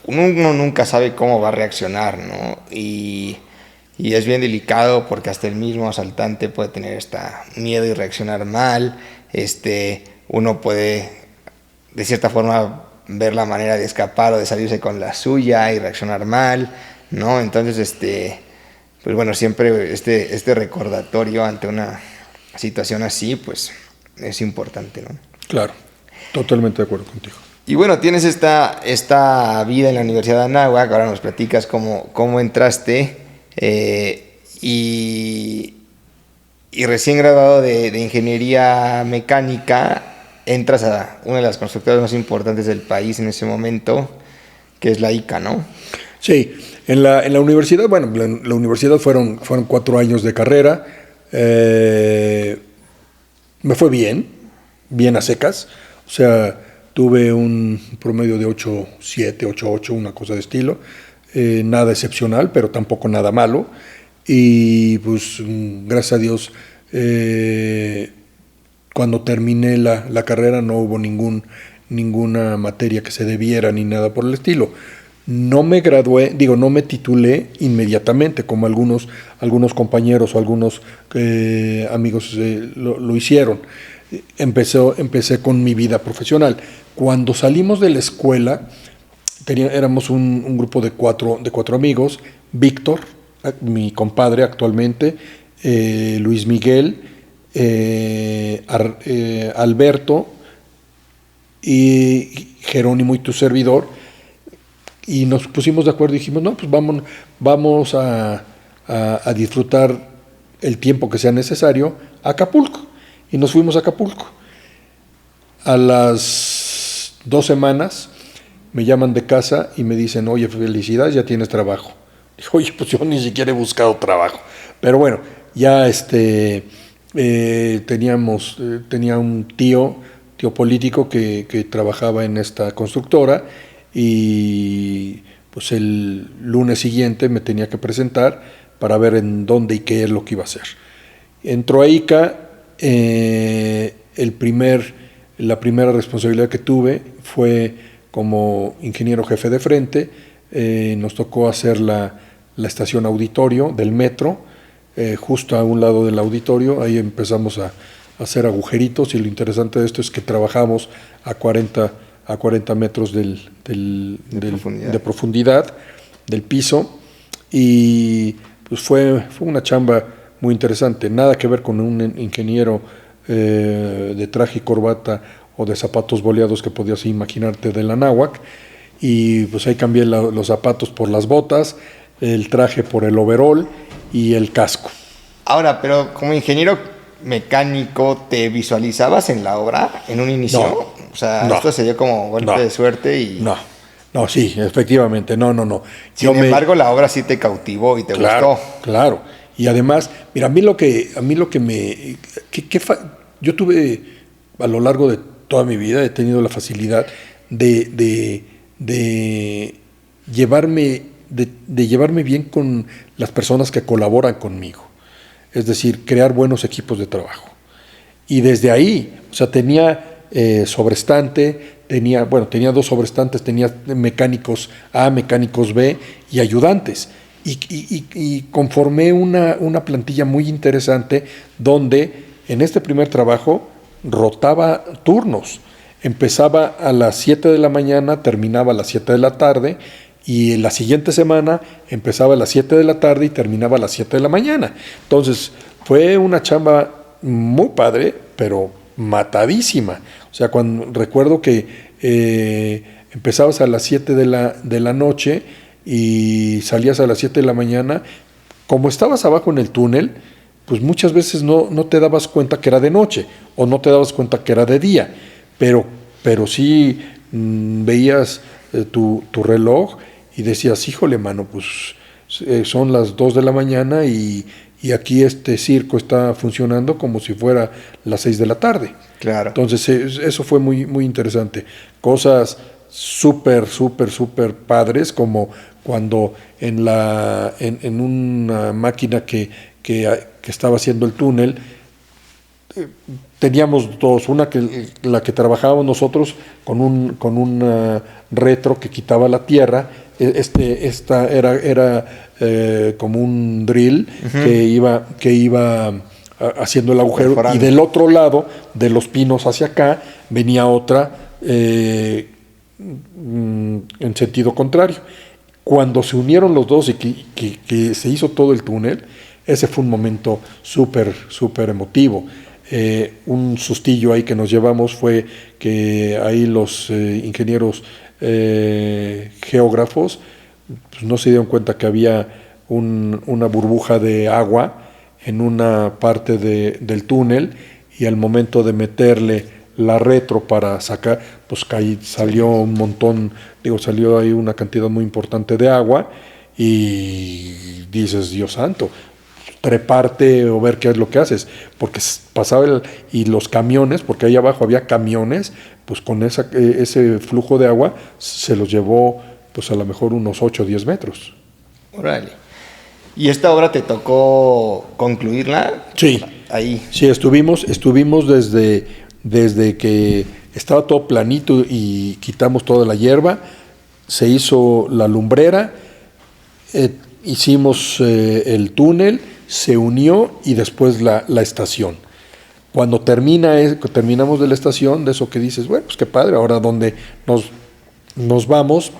uno nunca sabe cómo va a reaccionar, ¿no? Y es bien delicado porque hasta el mismo asaltante puede tener miedo y reaccionar mal. Uno puede, de cierta forma, ver la manera de escapar o de salirse con la suya y reaccionar mal, ¿no? Entonces, pues bueno, siempre este recordatorio ante una situación así, pues es importante, ¿no? Claro, totalmente de acuerdo contigo. Y bueno, tienes esta vida en la Universidad de Anáhuac, ahora nos platicas cómo entraste, y recién graduado de Ingeniería Mecánica, entras a una de las constructoras más importantes del país en ese momento, que es la ICA, ¿no? Sí, en la universidad, bueno, la universidad fueron 4 años de carrera, me fue bien a secas, o sea, tuve un promedio de 8.7, 8.8, una cosa de estilo, nada excepcional, pero tampoco nada malo, y pues gracias a Dios, cuando terminé la carrera no hubo ninguna materia que se debiera ni nada por el estilo. No me gradué, no me titulé inmediatamente, como algunos compañeros o algunos amigos lo hicieron. Empecé con mi vida profesional. Cuando salimos de la escuela, éramos un grupo de cuatro amigos: Víctor, mi compadre actualmente, Luis Miguel, Alberto y Jerónimo y tu servidor. Y nos pusimos de acuerdo y dijimos, no, pues vamos a disfrutar el tiempo que sea necesario a Acapulco. Y nos fuimos a Acapulco. A las 2 semanas me llaman de casa y me dicen, oye, felicidades, ya tienes trabajo. Dijo, oye, pues yo ni siquiera he buscado trabajo. Pero bueno, ya tenía un tío político que trabajaba en esta constructora, y pues el lunes siguiente me tenía que presentar para ver en dónde y qué es lo que iba a hacer. Entró a ICA, la primera responsabilidad que tuve fue como ingeniero jefe de frente. Nos tocó hacer la estación auditorio del metro, justo a un lado del auditorio. Ahí empezamos a hacer agujeritos, y lo interesante de esto es que trabajamos a 40 metros de profundidad del piso, y pues fue una chamba muy interesante. Nada que ver con un ingeniero de traje y corbata o de zapatos boleados que podías imaginarte de la náhuac. Y pues ahí cambié los zapatos por las botas, el traje por el overol y el casco. Ahora, pero como ingeniero mecánico, ¿te visualizabas en la obra en un inicio? No, o sea, no, esto sería como golpe de suerte y... No, sí, efectivamente, no. Sin embargo, la obra sí te cautivó y te gustó. Claro. Y además, mira, a mí lo que me... yo tuve, a lo largo de toda mi vida, he tenido la facilidad de llevarme bien con las personas que colaboran conmigo. Es decir, crear buenos equipos de trabajo. Y desde ahí, o sea, tenía sobrestante, tenía 2 sobrestantes, tenía mecánicos A, mecánicos B y ayudantes. Y conformé una plantilla muy interesante donde en este primer trabajo rotaba turnos. Empezaba a las 7 de la mañana, terminaba a las 7 de la tarde, y la siguiente semana empezaba a las 7 de la tarde y terminaba a las 7 de la mañana. Entonces fue una chamba muy padre, pero matadísima. O sea, recuerdo que empezabas a las 7 de la noche y salías a las 7 de la mañana. Como estabas abajo en el túnel, pues muchas veces no te dabas cuenta que era de noche, o no te dabas cuenta que era de día, pero sí veías tu reloj y decías, híjole, mano, pues son las 2 de la mañana y aquí este circo está funcionando como si fuera las 6 de la tarde. Claro. Entonces eso fue muy, muy interesante. Cosas súper padres, como cuando en una máquina que estaba haciendo el túnel, teníamos 2, la que trabajábamos nosotros con un retro que quitaba la tierra. Esta era como un drill, uh-huh, que iba haciendo el agujero, y del otro lado de Los Pinos hacia acá venía otra en sentido contrario. Cuando se unieron los dos y que se hizo todo el túnel, ese fue un momento súper emotivo. Un sustillo ahí que nos llevamos fue que ahí los ingenieros geógrafos pues no se dieron cuenta que había una burbuja de agua en una parte del túnel, y al momento de meterle la retro para sacar, pues salió un montón, salió ahí una cantidad muy importante de agua, y dices, Dios santo, treparte o ver qué es lo que haces, porque pasaba y los camiones, porque ahí abajo había camiones, pues con ese flujo de agua se los llevó pues a lo mejor unos 8 o 10 metros. Órale. ¿Y esta obra te tocó concluirla? Sí. Ahí. Sí, estuvimos desde que estaba todo planito y quitamos toda la hierba, se hizo la lumbrera, hicimos el túnel, se unió, y después la estación. Cuando terminamos de la estación, de eso que dices, bueno, pues qué padre, ahora dónde nos vamos.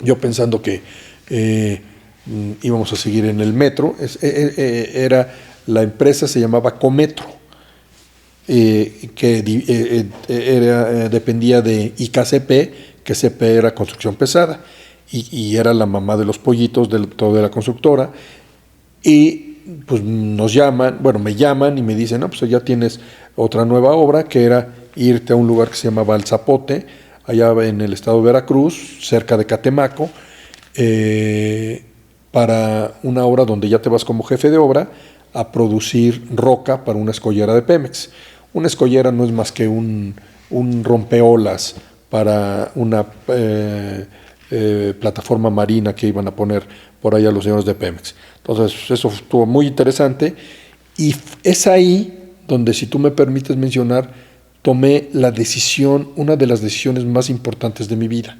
Yo pensando que íbamos a seguir en el metro. La empresa se llamaba Cometro, que dependía de IKCP, que CP era construcción pesada, y era la mamá de los pollitos de la constructora. Y pues me llaman y me dicen, no, pues ya tienes otra nueva obra, que era irte a un lugar que se llamaba El Zapote, allá en el estado de Veracruz, cerca de Catemaco, para una obra donde ya te vas como jefe de obra a producir roca para una escollera de Pemex. Una escollera no es más que un rompeolas para una plataforma marina que iban a poner por allá los señores de Pemex. Entonces eso estuvo muy interesante, y es ahí donde, si tú me permites mencionar, tomé la decisión, una de las decisiones más importantes de mi vida.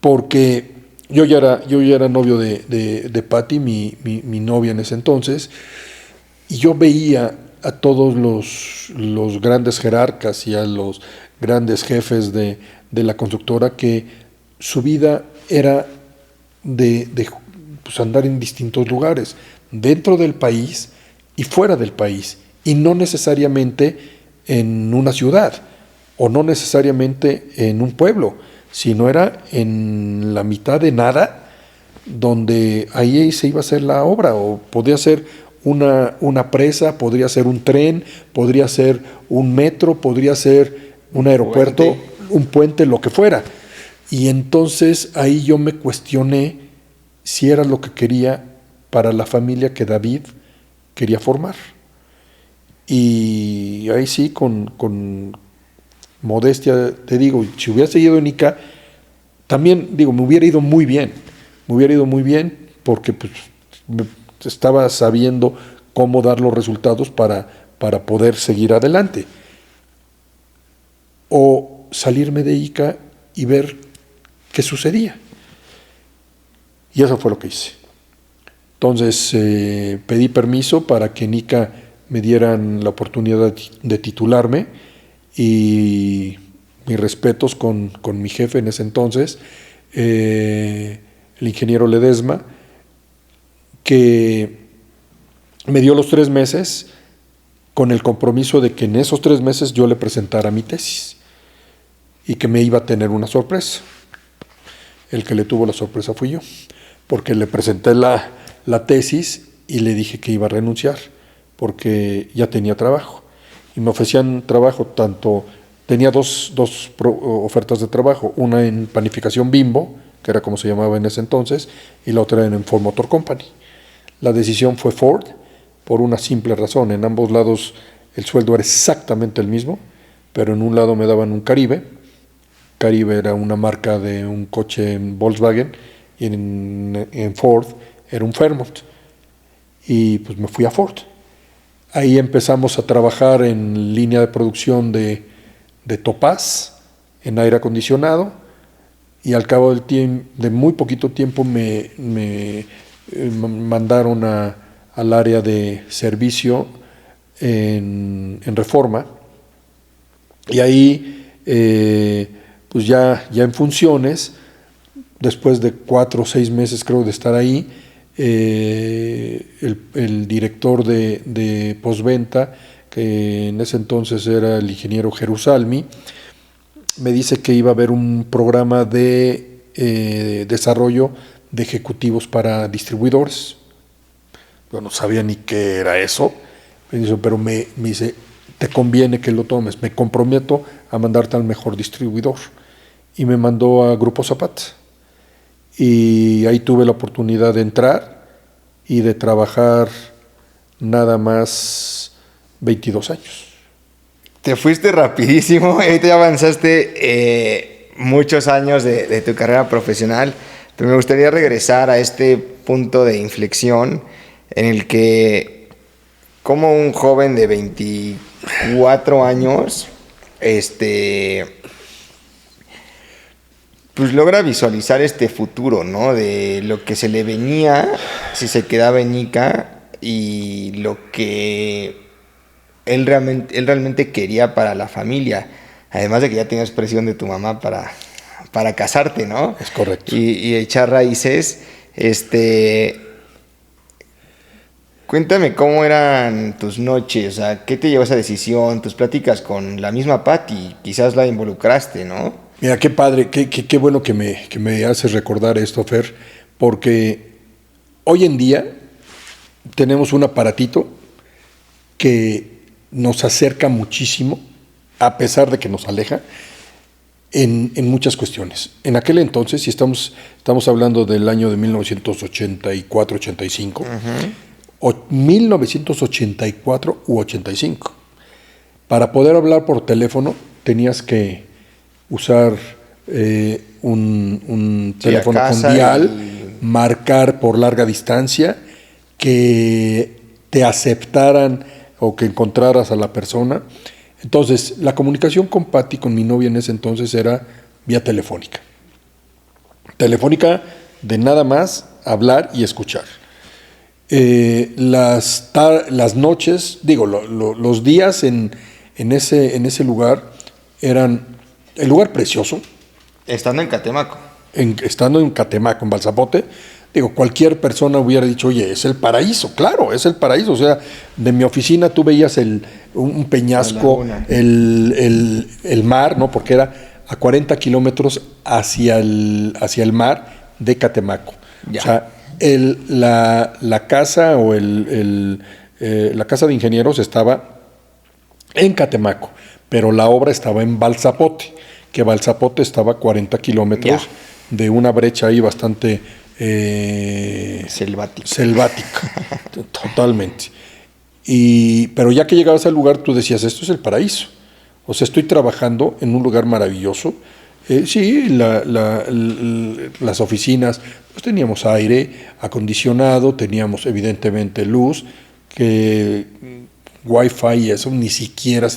Porque yo ya era novio de Patti, mi novia en ese entonces, y yo veía a todos los grandes jerarcas y a los grandes jefes de la constructora que su vida era de pues, andar en distintos lugares, dentro del país y fuera del país, y no necesariamente en una ciudad, o no necesariamente en un pueblo, sino era en la mitad de nada, donde ahí se iba a hacer la obra, o podía ser una presa, podría ser un tren, podría ser un metro, podría ser un aeropuerto, un puente, lo que fuera. Y entonces ahí yo me cuestioné si era lo que quería para la familia que David quería formar. Y ahí sí, con modestia te digo, si hubiera seguido en ICA, también digo, me hubiera ido muy bien, porque pues, estaba sabiendo cómo dar los resultados para poder seguir adelante. O salirme de ICA y ver qué sucedía. Y eso fue lo que hice. Entonces pedí permiso para que en ICA me dieran la oportunidad de titularme, y mis respetos con mi jefe en ese entonces, el ingeniero Ledesma, que me dio los 3 meses con el compromiso de que en esos 3 meses yo le presentara mi tesis y que me iba a tener una sorpresa. El que le tuvo la sorpresa fui yo, porque le presenté la tesis y le dije que iba a renunciar porque ya tenía trabajo y me ofrecían trabajo, tenía dos ofertas de trabajo, una en Panificación Bimbo, que era como se llamaba en ese entonces, y la otra en Ford Motor Company. La decisión fue Ford por una simple razón: en ambos lados el sueldo era exactamente el mismo, pero en un lado me daban un Caribe era una marca de un coche en Volkswagen, y en Ford era un Fairmont, y pues me fui a Ford. Ahí empezamos a trabajar en línea de producción de Topaz, en aire acondicionado, y al cabo de muy poquito tiempo me mandaron al área de servicio en Reforma, y ahí pues ya en funciones, después de 4 o 6 meses creo de estar ahí, el director de postventa, que en ese entonces era el ingeniero Jerusalmi, me dice que iba a haber un programa de desarrollo de ejecutivos para distribuidores. Yo no sabía ni qué era eso, pero me dice, te conviene que lo tomes, me comprometo a mandarte al mejor distribuidor. Y me mandó a Grupo Zapata. Y ahí tuve la oportunidad de entrar y de trabajar nada más 22 años. Te fuiste rapidísimo, ahorita ya avanzaste muchos años de tu carrera profesional, pero me gustaría regresar a este punto de inflexión en el que, como un joven de 24 años, pues logra visualizar este futuro, ¿no? De lo que se le venía si se quedaba en ICA y lo que él realmente quería para la familia. Además de que ya tenías presión de tu mamá para casarte, ¿no? Es correcto. Y echar raíces. Cuéntame cómo eran tus noches, o sea, ¿qué te llevó a esa decisión? Tus pláticas con la misma Patti, quizás la involucraste, ¿no? Mira, qué padre, qué bueno que me haces recordar esto, Fer, porque hoy en día tenemos un aparatito que nos acerca muchísimo, a pesar de que nos aleja, en muchas cuestiones. En aquel entonces, si estamos hablando del año de 1984-85, o 1984 u 85, para poder hablar por teléfono tenías que usar un teléfono con dial, marcar por larga distancia, que te aceptaran o que encontraras a la persona. Entonces, la comunicación con Patti, con mi novia en ese entonces, era vía telefónica. Telefónica de nada más hablar y escuchar. Las noches, los días en ese lugar eran el lugar precioso. Estando en Catemaco. Estando en Catemaco, en Balsapote, cualquier persona hubiera dicho, oye, es el paraíso, claro, es el paraíso. O sea, de mi oficina tú veías un peñasco, el mar, ¿no? Porque era a 40 kilómetros hacia el mar de Catemaco. Ya. O sea, la casa o la casa de ingenieros estaba en Catemaco, pero la obra estaba en Balsapote, que Balsapote estaba a 40 kilómetros de una brecha ahí bastante selvática, totalmente. Pero ya que llegabas al lugar, tú decías, esto es el paraíso. O sea, estoy trabajando en un lugar maravilloso. Sí, las oficinas, pues teníamos aire acondicionado, teníamos evidentemente luz, que Wi-Fi y eso ni siquiera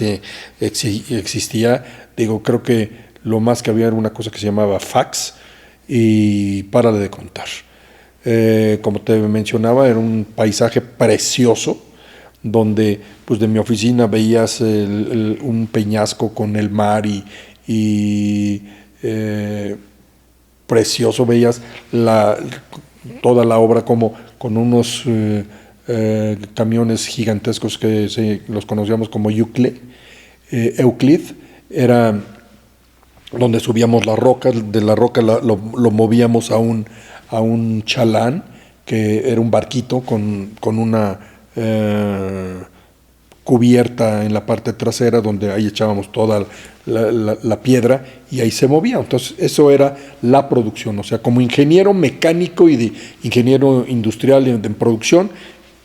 existía. Creo que lo más que había era una cosa que se llamaba fax, y párale de contar. Como te mencionaba, era un paisaje precioso, donde pues de mi oficina veías un peñasco con el mar y precioso, veías toda la obra como con unos camiones gigantescos que los conocíamos como Euclid, era donde subíamos la roca, de la roca lo movíamos a un chalán, que era un barquito con una cubierta en la parte trasera, donde ahí echábamos toda la piedra y ahí se movía. Entonces eso era la producción. O sea, como ingeniero mecánico y de ingeniero industrial en producción,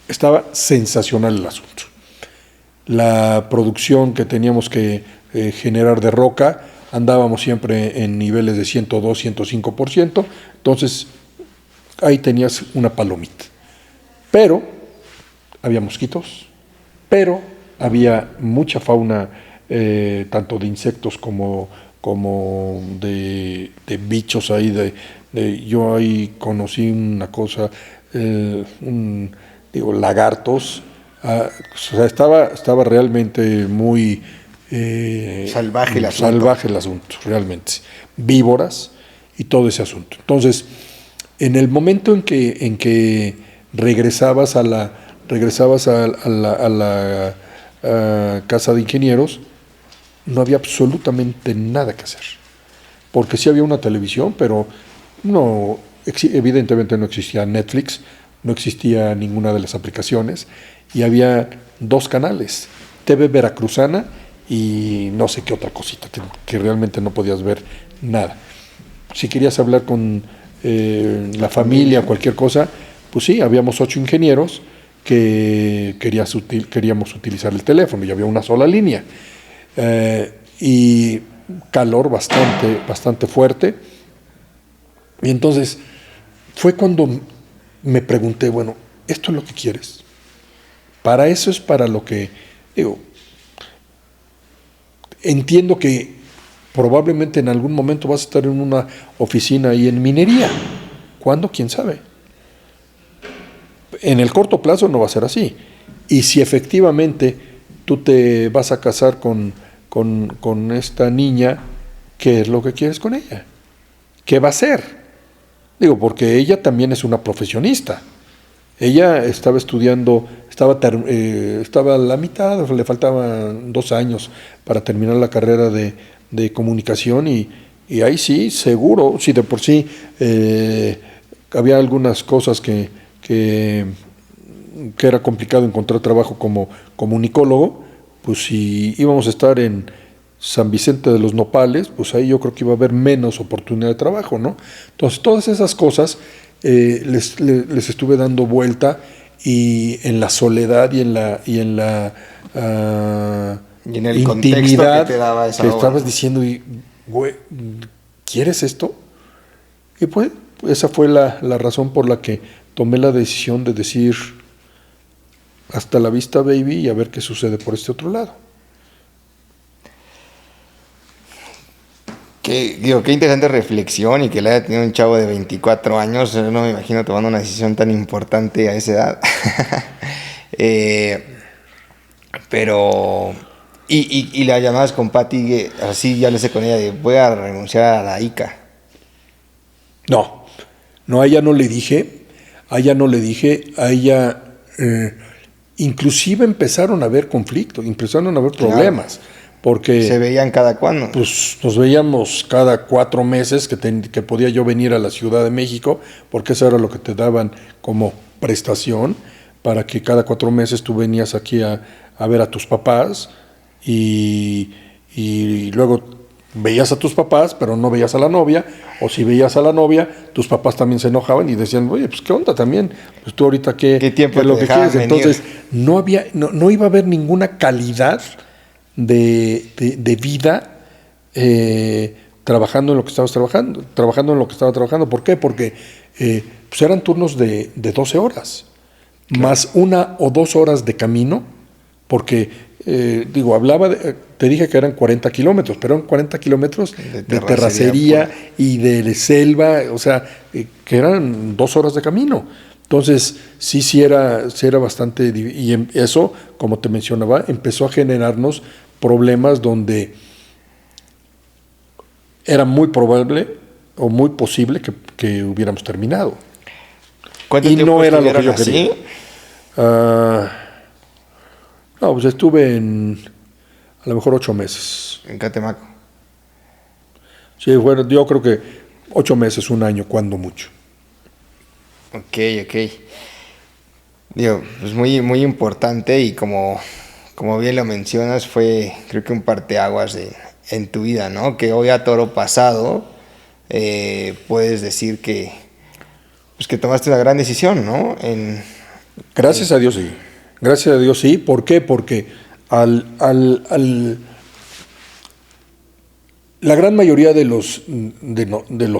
estaba sensacional el asunto. La producción que teníamos que generar de roca, andábamos siempre en niveles de 102, 105%, entonces ahí tenías una palomita. Pero había mosquitos, pero había mucha fauna, tanto de insectos como de bichos ahí. Yo ahí conocí una cosa, lagartos. O sea, estaba realmente muy salvaje el asunto, realmente. Víboras y todo ese asunto. Entonces, en el momento en que regresabas a la casa de ingenieros, no había absolutamente nada que hacer. Porque sí había una televisión, pero evidentemente no existía Netflix, no existía ninguna de las aplicaciones, y había 2 canales, TV Veracruzana y no sé qué otra cosita, que realmente no podías ver nada. Si querías hablar con la familia, cualquier cosa, pues sí, habíamos 8 ingenieros que queríamos utilizar el teléfono, y había una sola línea, y calor bastante fuerte. Y entonces fue cuando me pregunté, bueno, ¿esto es lo que quieres? Para eso es para lo que entiendo que probablemente en algún momento vas a estar en una oficina ahí en minería. ¿Cuándo? ¿Quién sabe? En el corto plazo no va a ser así. Y si efectivamente tú te vas a casar con esta niña, ¿qué es lo que quieres con ella? ¿Qué va a hacer? Porque ella también es una profesionista. Ella estaba estudiando, estaba a la mitad, le faltaban 2 años para terminar la carrera de comunicación, y ahí sí, seguro, si de por sí había algunas cosas que era complicado encontrar trabajo como comunicólogo, pues si íbamos a estar en San Vicente de los Nopales, pues ahí yo creo que iba a haber menos oportunidad de trabajo, ¿no? Entonces, todas esas cosas les estuve dando vuelta, y en la soledad y en el intimidad que te daba esa que obra, estabas diciendo, güey, ¿quieres esto? Y pues esa fue la razón por la que tomé la decisión de decir, hasta la vista, baby, y a ver qué sucede por este otro lado. Qué interesante reflexión y que le haya tenido un chavo de 24 años. No me imagino tomando una decisión tan importante a esa edad. Pero... Y las llamadas con Pati, así ya le sé con ella de voy a renunciar a la ICA. No, a ella no le dije, a ella inclusive empezaron a haber conflictos, empezaron a haber problemas. Claro. Porque ¿se veían cada cuándo? Pues nos veíamos cada 4 meses que podía yo venir a la Ciudad de México, porque eso era lo que te daban como prestación, para que cada 4 meses tú venías aquí a ver a tus papás y luego veías a tus papás, pero no veías a la novia, o si veías a la novia, tus papás también se enojaban y decían, oye, pues qué onda también, pues tú ahorita qué tiempo es lo que quieres. venir? Entonces no iba a haber ninguna calidad de vida trabajando en lo que estabas trabajando en lo que estaba trabajando. ¿Por qué? Porque pues eran turnos de 12 horas, claro, más 1 o 2 horas de camino, porque te dije que eran 40 kilómetros, pero eran 40 kilómetros de terracería y de selva, o sea, que eran 2 horas de camino. Entonces, sí era bastante, y eso, como te mencionaba, empezó a generarnos problemas donde era muy probable o muy posible que hubiéramos terminado. ¿Cuánto tiempo no era lo que yo así? Quería. No, pues estuve a lo mejor 8 meses. En Catemaco. Sí, bueno, yo creo que 8 meses, 1 año, cuando mucho. Ok. Digo, pues muy, muy importante y como bien lo mencionas, fue creo que un parteaguas en tu vida, ¿no? Que hoy a toro pasado puedes decir que tomaste una gran decisión, ¿no? Gracias a Dios sí. Gracias a Dios sí. ¿Por qué? Porque la gran mayoría de los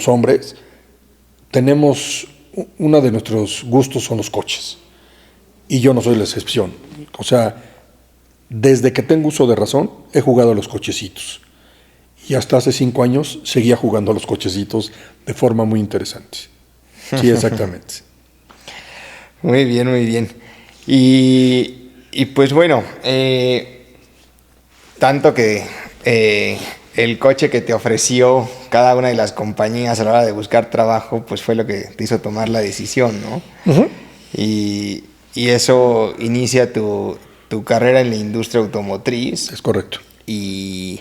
hombres tenemos, uno de nuestros gustos son los coches. Y yo no soy la excepción. O sea, desde que tengo uso de razón, he jugado a los cochecitos. Y hasta hace 5 años seguía jugando a los cochecitos de forma muy interesante. Sí, exactamente. Muy bien. Y pues bueno, tanto que el coche que te ofreció cada una de las compañías a la hora de buscar trabajo, pues fue lo que te hizo tomar la decisión, ¿no? Uh-huh. Y eso inicia tu carrera en la industria automotriz. Es correcto. Y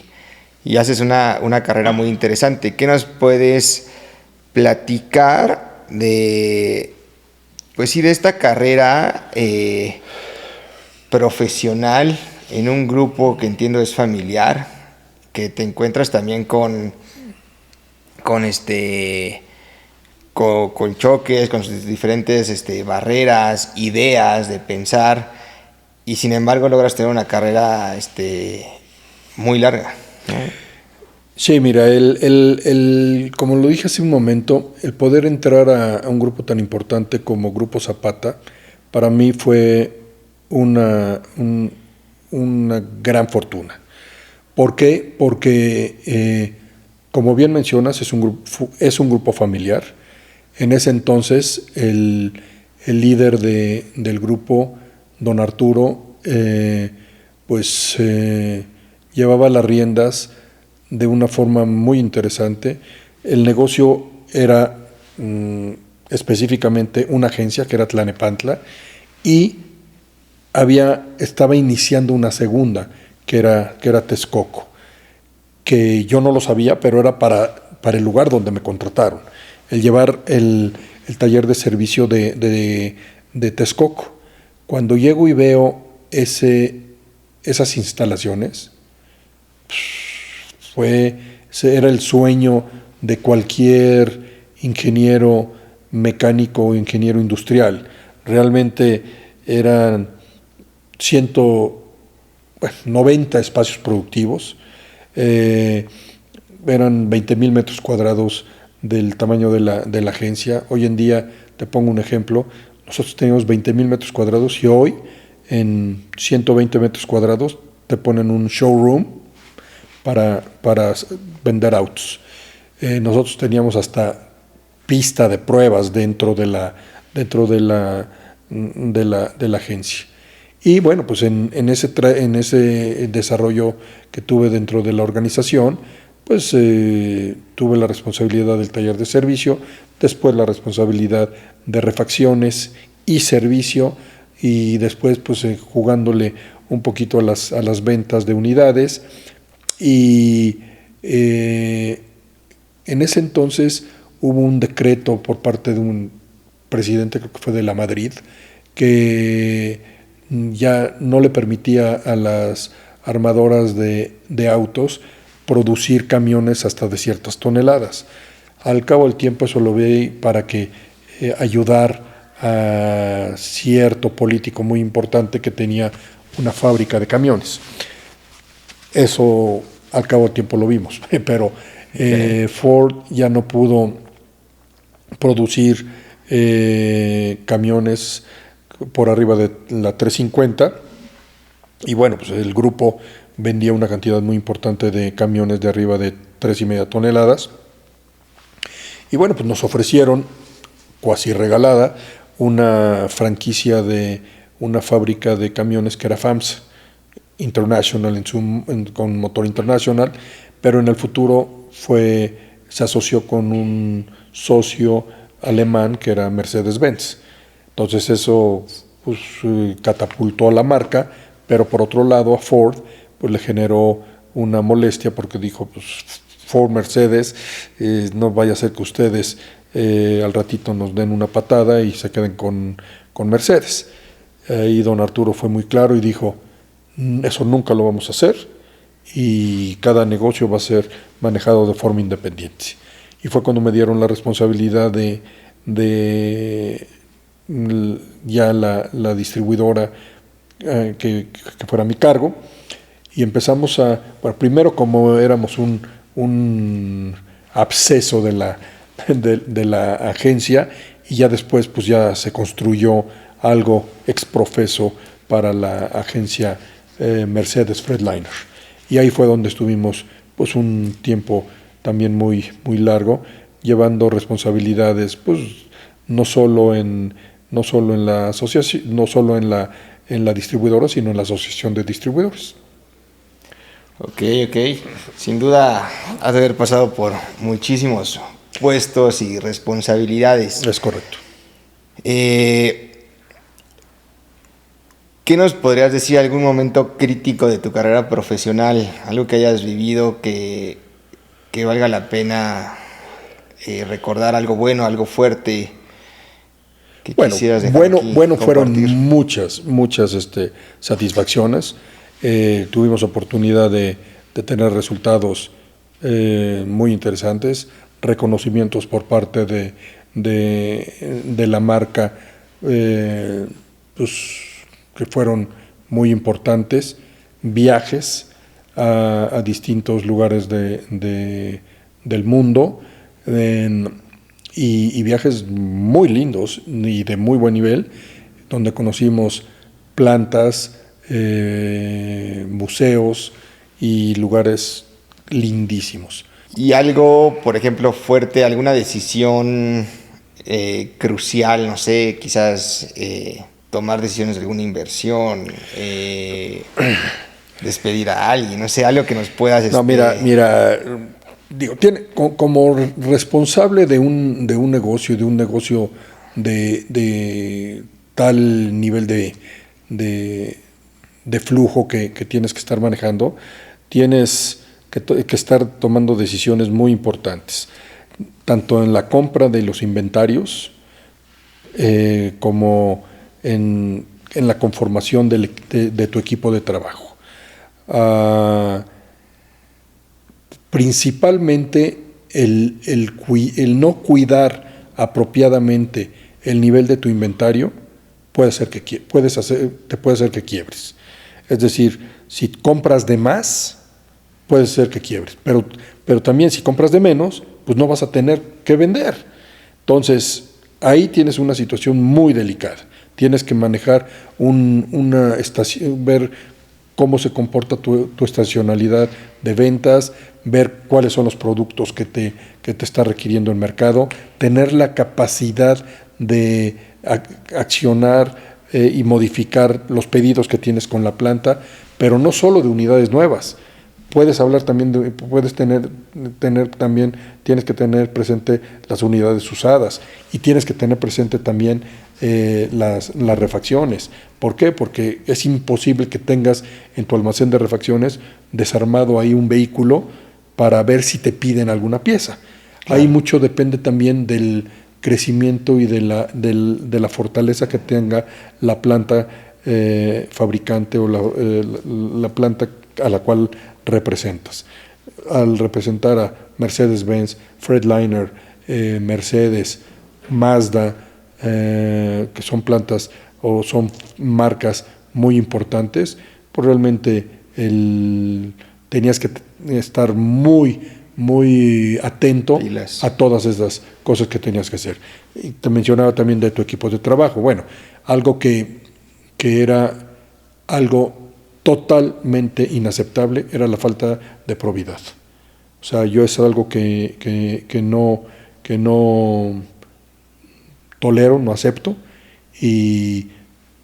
haces una carrera muy interesante. ¿Qué nos puedes platicar de esta carrera profesional en un grupo que entiendo es familiar, que te encuentras también con choques, con sus diferentes barreras, ideas de pensar, y sin embargo logras tener una carrera muy larga, ¿no? Sí, mira, como lo dije hace un momento, el poder entrar a un grupo tan importante como Grupo Zapata, para mí fue una gran fortuna. ¿Por qué? Porque, como bien mencionas, es un grupo familiar. En ese entonces, el líder del grupo, don Arturo, llevaba las riendas de una forma muy interesante. El negocio era específicamente una agencia que era Tlanepantla, y estaba iniciando una segunda que era Texcoco, que yo no lo sabía, pero era para el lugar donde me contrataron, el llevar el taller de servicio de Texcoco. Cuando llego y veo esas instalaciones, era el sueño de cualquier ingeniero mecánico o ingeniero industrial. Realmente eran 90 espacios productivos, eran 20,000 metros cuadrados del tamaño de la agencia. Hoy en día, te pongo un ejemplo, nosotros teníamos 20,000 metros cuadrados y hoy en 120 metros cuadrados te ponen un showroom para vender autos. Nosotros teníamos hasta pista de pruebas dentro de la agencia. Y bueno, pues en ese desarrollo que tuve dentro de la organización, pues tuve la responsabilidad del taller de servicio, después la responsabilidad de refacciones y servicio, y después pues jugándole un poquito a las ventas de unidades. Y en ese entonces hubo un decreto por parte de un presidente, creo que fue de la Madrid, que ya no le permitía a las armadoras de autos producir camiones hasta de ciertas toneladas. Al cabo del tiempo eso lo vi para que ayudar a cierto político muy importante que tenía una fábrica de camiones. Eso al cabo del tiempo lo vimos, pero Ford ya no pudo producir camiones por arriba de la 350, y bueno, pues el grupo vendía una cantidad muy importante de camiones de arriba de 3,5 toneladas, y bueno, pues nos ofrecieron, cuasi regalada, una franquicia de una fábrica de camiones que era FAMS International, con motor International, pero en el futuro se asoció con un socio alemán que era Mercedes-Benz. Entonces eso pues, catapultó a la marca, pero por otro lado a Ford pues, le generó una molestia porque dijo, pues Ford, Mercedes, no vaya a ser que ustedes al ratito nos den una patada y se queden con Mercedes. Y don Arturo fue muy claro y dijo, eso nunca lo vamos a hacer y cada negocio va a ser manejado de forma independiente. Y fue cuando me dieron la responsabilidad de ya la distribuidora que fuera a mi cargo, y empezamos bueno, primero como éramos un absceso de la agencia, y ya después pues ya se construyó algo exprofeso para la agencia Mercedes Freightliner, y ahí fue donde estuvimos pues un tiempo también muy muy largo, llevando responsabilidades pues no solo en la asociación, no solo en la distribuidora, sino en la asociación de distribuidores. Ok. Sin duda has de haber pasado por muchísimos puestos y responsabilidades. Es correcto. ¿Qué nos podrías decir algún momento crítico de tu carrera profesional? Algo que hayas vivido que valga la pena recordar, algo bueno, algo fuerte que quisieras dejar aquí, fueron muchas satisfacciones. Tuvimos oportunidad de tener resultados muy interesantes, reconocimientos por parte de la marca, pues, que fueron muy importantes, viajes a distintos lugares del mundo, y viajes muy lindos y de muy buen nivel, donde conocimos plantas, museos y lugares lindísimos. Y algo, por ejemplo, fuerte, alguna decisión crucial, no sé, quizás tomar decisiones de alguna inversión, despedir a alguien, no sé, algo que nos puedas... No, mira, digo, como responsable de un negocio de tal nivel de flujo que tienes que estar manejando, tienes que estar tomando decisiones muy importantes, tanto en la compra de los inventarios como en la conformación de tu equipo de trabajo. Principalmente el no cuidar apropiadamente el nivel de tu inventario puede hacer que quiebres. Es decir, si compras de más, puede ser que quiebres, pero también si compras de menos, pues no vas a tener que vender. Entonces, ahí tienes una situación muy delicada. tienes que manejar una estación, ver cómo se comporta tu estacionalidad de ventas, ver cuáles son los productos que te está requiriendo el mercado, tener la capacidad de accionar y modificar los pedidos que tienes con la planta, pero no solo de unidades nuevas. Puedes hablar también tienes que tener presente las unidades usadas y tienes que tener presente también las refacciones. ¿Por qué? Porque es imposible que tengas en tu almacén de refacciones desarmado ahí un vehículo para ver si te piden alguna pieza. Claro. Ahí mucho depende también del crecimiento y de la fortaleza que tenga la planta fabricante o la planta a la cual representas. Al representar a Mercedes-Benz, Freightliner, Mercedes, Mazda, que son plantas o son marcas muy importantes, pues realmente tenías que estar muy atento a todas esas cosas que tenías que hacer. Y te mencionaba también de tu equipo de trabajo. Bueno, algo que era algo totalmente inaceptable era la falta de probidad. O sea, yo es algo que no tolero, no acepto, y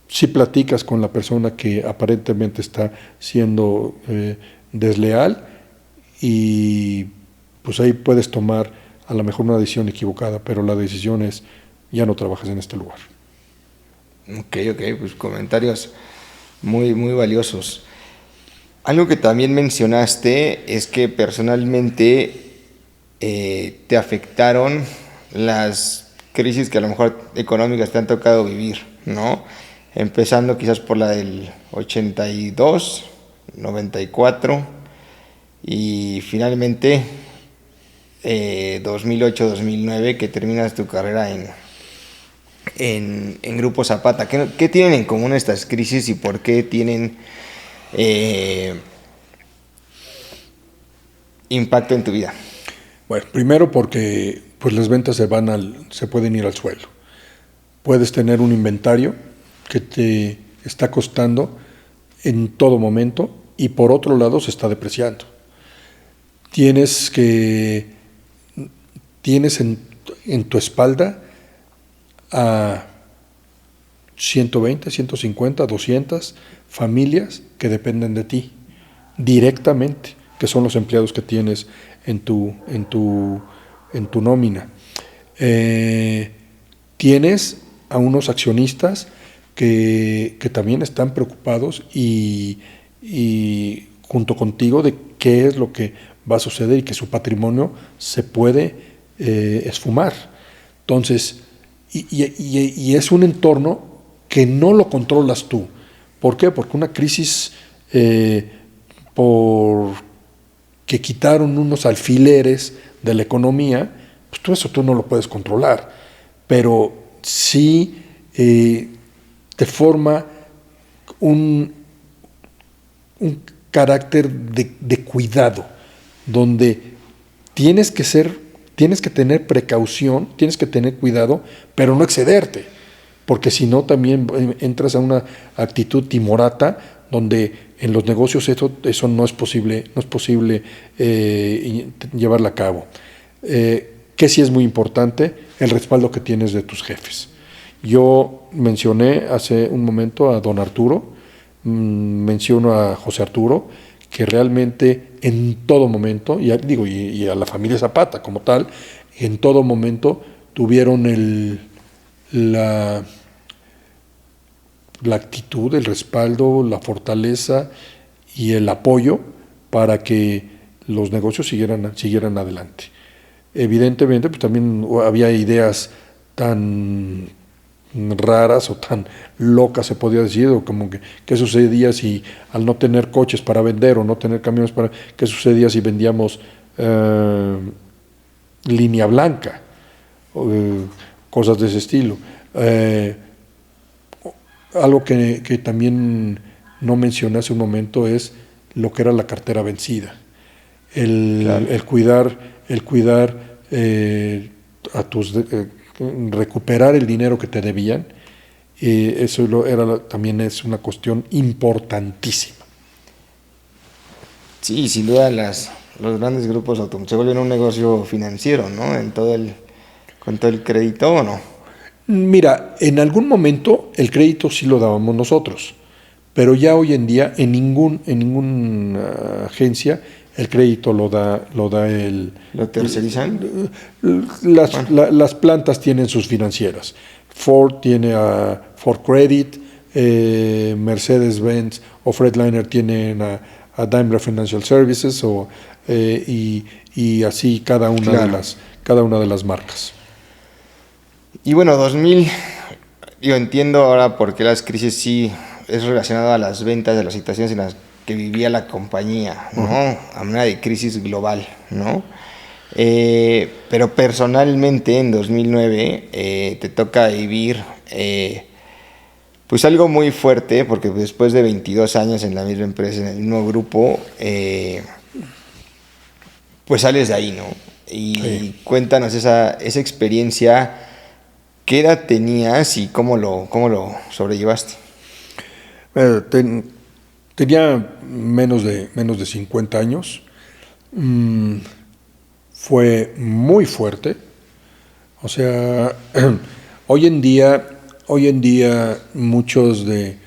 si platicas con la persona que aparentemente está siendo desleal, y pues ahí puedes tomar a lo mejor una decisión equivocada, pero la decisión es: ya no trabajas en este lugar. Ok, pues comentarios muy valiosos. Algo que también mencionaste es que personalmente te afectaron las crisis que a lo mejor económicas te han tocado vivir, ¿no? Empezando quizás por la del 82, 94 y finalmente 2008-2009 que terminas tu carrera en Grupo Zapata. ¿Qué tienen en común estas crisis y por qué tienen impacto en tu vida? Bueno, primero porque pues las ventas se pueden ir al suelo. Puedes tener un inventario que te está costando en todo momento y por otro lado se está depreciando. Tienes en tu espalda a 120, 150, 200 familias que dependen de ti directamente, que son los empleados que tienes en tu nómina. Tienes a unos accionistas que también están preocupados y junto contigo de qué es lo que va a suceder y que su patrimonio se puede esfumar. Entonces, y es un entorno que no lo controlas tú. ¿Por qué? Porque una crisis porque quitaron unos alfileres de la economía, pues todo eso tú no lo puedes controlar, pero sí te forma un carácter de cuidado, donde tienes que tener precaución, tienes que tener cuidado, pero no excederte, porque si no también entras a una actitud timorata, donde en los negocios eso no es posible llevarla a cabo. Que sí es muy importante, el respaldo que tienes de tus jefes. Yo mencioné hace un momento a don Arturo, menciono a José Arturo, que realmente en todo momento, y a la familia Zapata como tal, en todo momento tuvieron la actitud, el respaldo, la fortaleza y el apoyo para que los negocios siguieran adelante. Evidentemente, pues también había ideas tan raras o tan locas, se podía decir, o como que qué sucedía si al no tener coches para vender o no tener camiones qué sucedía si vendíamos línea blanca, cosas de ese estilo. Algo que también no mencioné hace un momento es lo que era la cartera vencida, claro. el cuidar a recuperar el dinero que te debían También es una cuestión importantísima. Sí, sin duda los grandes grupos automóviles se vuelven un negocio financiero, ¿no? Con todo el crédito, ¿o no? Mira, en algún momento el crédito sí lo dábamos nosotros, pero ya hoy en día en ninguna agencia el crédito lo da el... ¿Lo tercerizan? Las plantas tienen sus financieras. Ford tiene a Ford Credit, Mercedes-Benz o Freightliner tienen a Daimler Financial Services y así cada una de las marcas. Y bueno, yo entiendo ahora por qué las crisis sí es relacionado a las ventas, de las situaciones en las que vivía la compañía, ¿no? A manera de crisis global, ¿no? Pero personalmente en 2009 te toca vivir pues algo muy fuerte, porque después de 22 años en la misma empresa, en el mismo grupo, pues sales de ahí, ¿no? Y sí. Cuéntanos esa experiencia. ¿Qué edad tenías y cómo lo sobrellevaste? Tenía menos de 50 años. Fue muy fuerte. O sea, hoy en día muchos de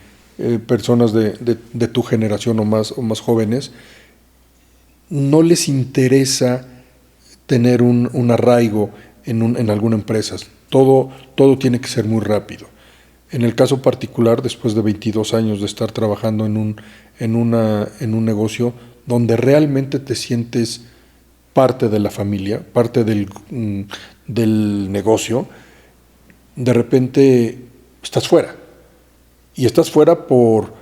personas de tu generación o más jóvenes no les interesa tener un arraigo en alguna empresa. Todo tiene que ser muy rápido. En el caso particular, después de 22 años de estar trabajando en un negocio donde realmente te sientes parte de la familia, parte del negocio, de repente estás fuera. Y estás fuera por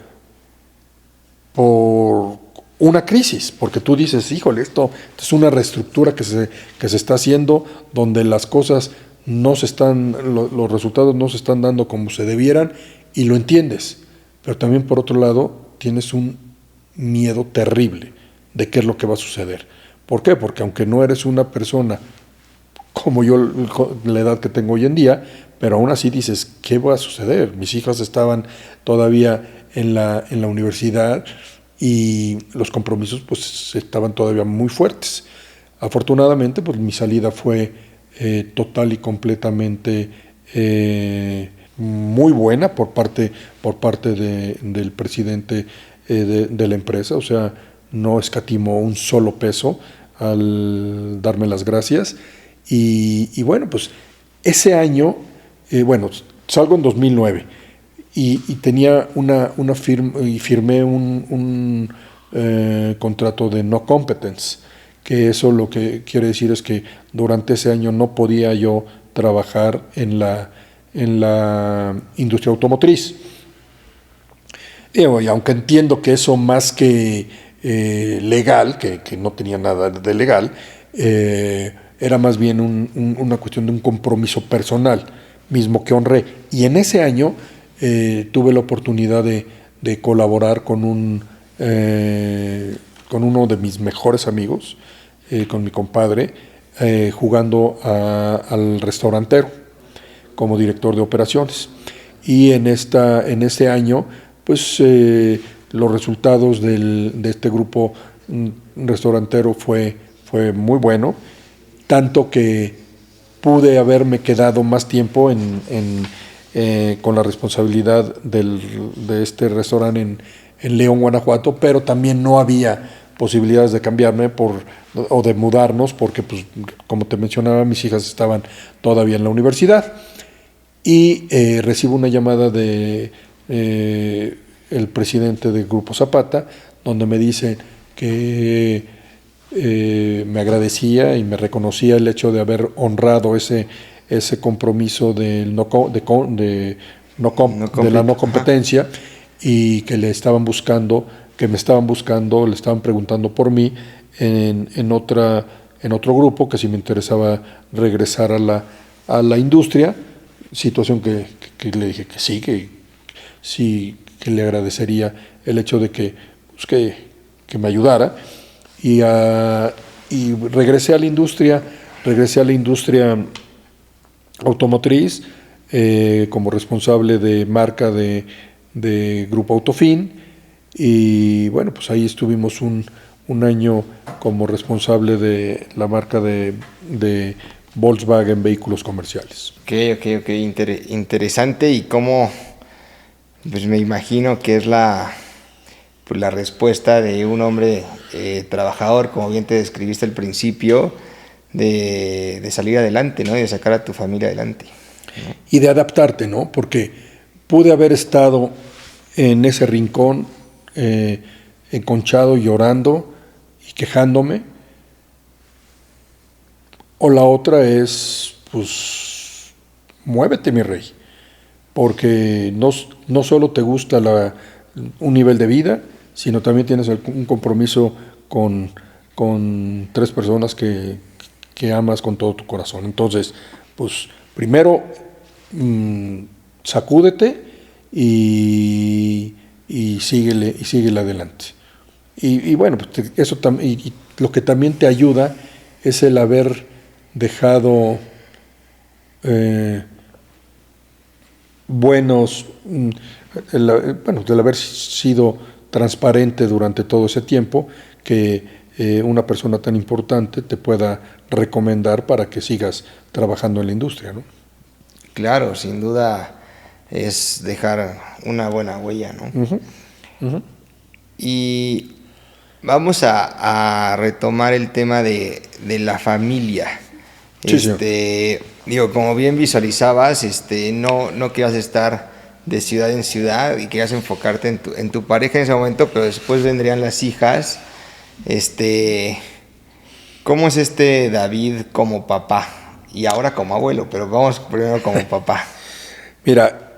una crisis, porque tú dices, híjole, esto es una reestructura que se está haciendo, donde las cosas los resultados no se están dando como se debieran, y lo entiendes. Pero también, por otro lado, tienes un miedo terrible de qué es lo que va a suceder. ¿Por qué? Porque aunque no eres una persona como yo, la edad que tengo hoy en día, pero aún así dices, ¿qué va a suceder? Mis hijas estaban todavía en la universidad y los compromisos pues estaban todavía muy fuertes. Afortunadamente, pues mi salida fue total y completamente muy buena por parte del presidente de la empresa. O sea, no escatimó un solo peso al darme las gracias. Y bueno, pues ese año, salgo en 2009 y tenía una firma, y firmé un contrato de no competence, que eso lo que quiere decir es que durante ese año no podía yo trabajar en la industria automotriz. Y aunque entiendo que eso más que legal, que no tenía nada de legal, era más bien una cuestión de un compromiso personal, mismo que honré. Y en ese año tuve la oportunidad de colaborar con uno de mis mejores amigos, con mi compadre, jugando al restaurantero como director de operaciones. Y en ese año, pues los resultados de este grupo restaurantero fue muy bueno, tanto que pude haberme quedado más tiempo con la responsabilidad de este restaurante en León, Guanajuato, pero también no había posibilidades de cambiarme o de mudarnos, porque pues, como te mencionaba, mis hijas estaban todavía en la universidad. Y recibo una llamada de el presidente del Grupo Zapata, donde me dice que me agradecía y me reconocía el hecho de haber honrado ese compromiso de la no competencia, y que me estaban buscando, le estaban preguntando por mí en otro grupo, que si me interesaba regresar a la industria, situación que le dije que sí, que le agradecería el hecho de que me ayudara, y regresé a la industria automotriz. como responsable de marca de Grupo Autofin, y bueno, pues ahí estuvimos un año como responsable de la marca de Volkswagen Vehículos Comerciales. Ok, interesante. Y cómo, pues me imagino que es la respuesta de un hombre trabajador, como bien te describiste al principio, de salir adelante, ¿no? Y de sacar a tu familia adelante, ¿no? Y de adaptarte, ¿no? Porque pude haber estado en ese rincón enconchado, llorando y quejándome, o la otra es, pues, muévete, mi rey, porque no solo te gusta un nivel de vida, sino también tienes un compromiso con 3 personas que amas con todo tu corazón. Entonces, pues, primero, sacúdete y síguele adelante. Y bueno, pues eso y lo que también te ayuda es el haber dejado el haber sido transparente durante todo ese tiempo, que una persona tan importante te pueda recomendar para que sigas trabajando en la industria, ¿no? Claro, sin duda es dejar una buena huella, ¿no? Uh-huh, uh-huh. Y vamos a retomar el tema de la familia. Sí, digo, como bien visualizabas, no que ibas a estar de ciudad en ciudad y que ibas a enfocarte en tu pareja en ese momento, pero después vendrían las hijas. ¿Cómo es David como papá? Y ahora como abuelo, pero vamos primero como papá. Mira,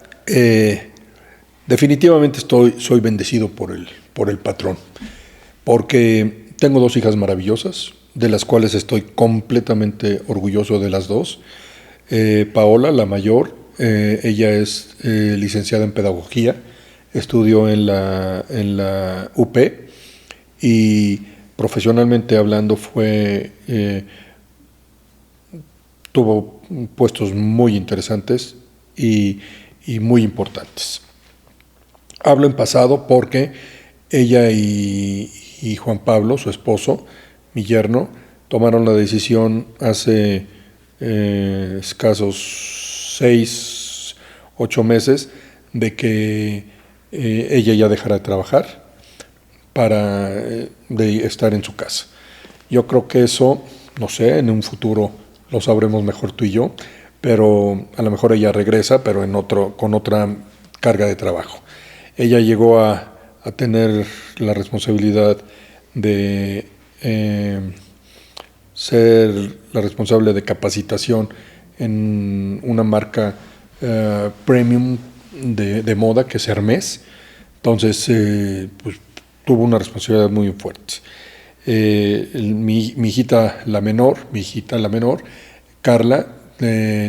definitivamente soy bendecido por el patrón, porque tengo 2 hijas maravillosas, de las cuales estoy completamente orgulloso de las 2. Paola, la mayor, ella es licenciada en pedagogía, estudió en la UP, y profesionalmente hablando tuvo puestos muy interesantes y muy importantes. Hablo en pasado porque ella y Juan Pablo, su esposo, mi yerno, tomaron la decisión hace escasos 6, 8 meses de que ella ya dejara de trabajar de estar en su casa. Yo creo que eso, no sé, en un futuro lo sabremos mejor tú y yo, pero a lo mejor ella regresa, pero con otra carga de trabajo. Ella llegó a tener la responsabilidad de ser la responsable de capacitación en una marca premium de moda, que es Hermès. Entonces, pues, tuvo una responsabilidad muy fuerte. Mi hijita la menor, Carla,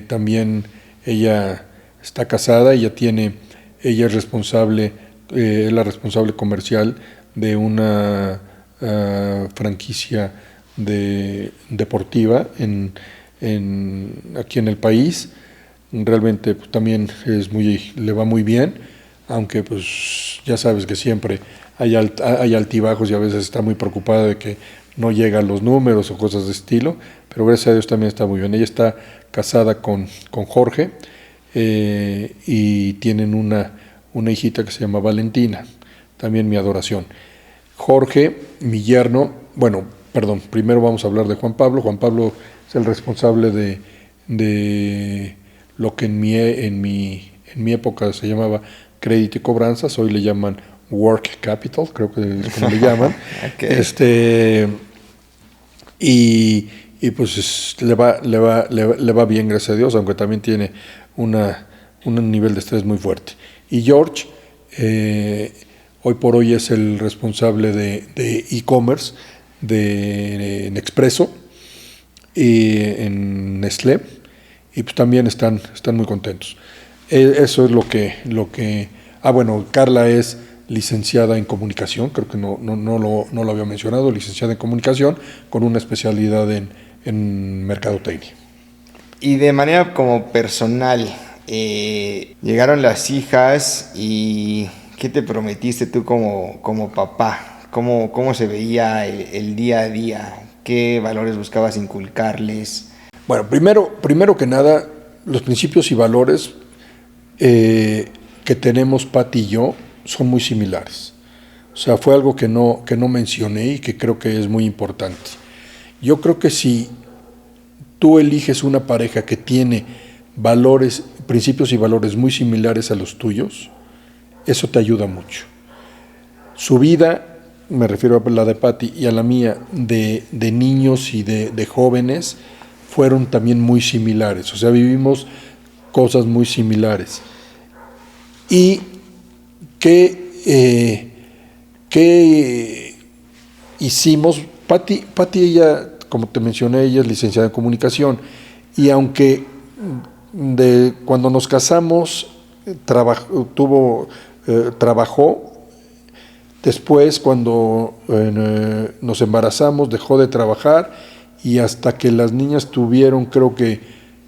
también ella está casada, ella es responsable, es la responsable comercial de una franquicia deportiva aquí en el país. Realmente pues, también le va muy bien, aunque pues ya sabes que siempre hay altibajos y a veces está muy preocupada de que no llegan los números o cosas de estilo, pero gracias a Dios también está muy bien. Ella está casada con Jorge, y tienen una hijita que se llama Valentina, también mi adoración. Jorge, mi yerno, primero vamos a hablar de Juan Pablo. Juan Pablo es el responsable de lo que en mi época se llamaba crédito y cobranzas, hoy le llaman Work Capital, creo que es como le llaman. Okay. Y pues le va bien, gracias a Dios, aunque también tiene un nivel de estrés muy fuerte. Y George, hoy por hoy es el responsable de e-commerce en Nespresso y en Nestlé, y pues también están muy contentos. Eso es lo que Carla es licenciada en comunicación, creo que no lo había mencionado, licenciada en comunicación con una especialidad en mercadotecnia. Y de manera como personal, llegaron las hijas y ¿qué te prometiste tú como papá? ¿Cómo se veía el día a día? ¿Qué valores buscabas inculcarles? Bueno, primero que nada, los principios y valores que tenemos Pati y yo son muy similares. O sea, fue algo que no mencioné y que creo que es muy importante. Yo creo que si tú eliges una pareja que tiene valores, principios y valores muy similares a los tuyos, eso te ayuda mucho. Su vida, me refiero a la de Pati y a la mía, de niños y de jóvenes, fueron también muy similares. O sea, vivimos cosas muy similares. ¿Y qué hicimos? Pati, ella, como te mencioné, ella es licenciada en comunicación, y aunque cuando nos casamos trabajó, después cuando nos embarazamos dejó de trabajar, y hasta que las niñas tuvieron, creo que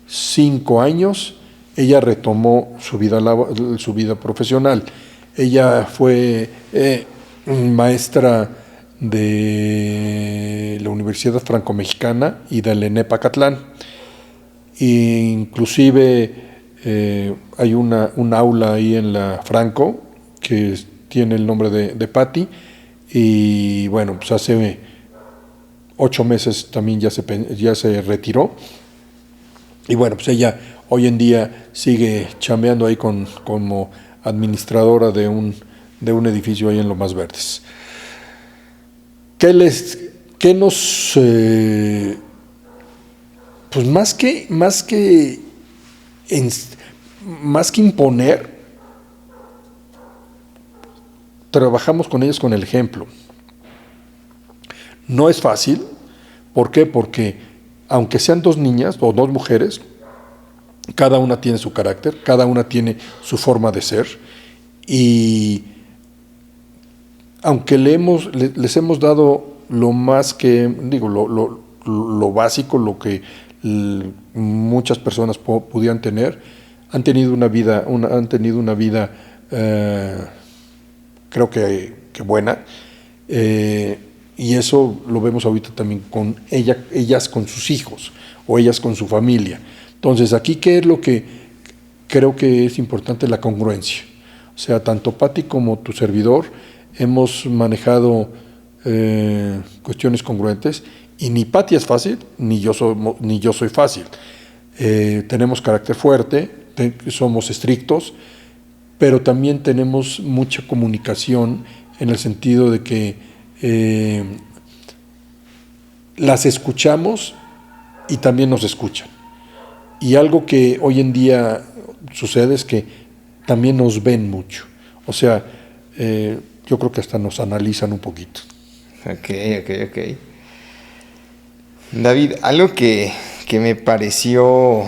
5 años, ella retomó su vida profesional. Ella fue maestra de la Universidad Franco-Mexicana y del ENEP Acatlán. E inclusive hay un aula ahí en la Franco que tiene el nombre de Pati, y bueno, pues hace 8 meses también ya se retiró, y bueno, pues ella hoy en día sigue chambeando ahí como administradora de un edificio ahí en Lomas Verdes. ¿Qué nos pues más que imponer, trabajamos con ellos con el ejemplo? No es fácil. ¿Por qué? Porque aunque sean 2 niñas o 2 mujeres, cada una tiene su carácter, cada una tiene su forma de ser, y aunque les hemos dado lo más que, lo básico, lo que muchas personas pudieran tener, han tenido una vida creo que buena, y eso lo vemos ahorita también con ellas con sus hijos, o ellas con su familia. Entonces, aquí, ¿qué es lo que creo que es importante? La congruencia. O sea, tanto Pati como tu servidor hemos manejado cuestiones congruentes, y ni Pati es fácil, ni yo soy fácil. Tenemos carácter fuerte, somos estrictos, pero también tenemos mucha comunicación, en el sentido de que las escuchamos y también nos escuchan. Y algo que hoy en día sucede es que también nos ven mucho. O sea, yo creo que hasta nos analizan un poquito. Ok. David, algo que me pareció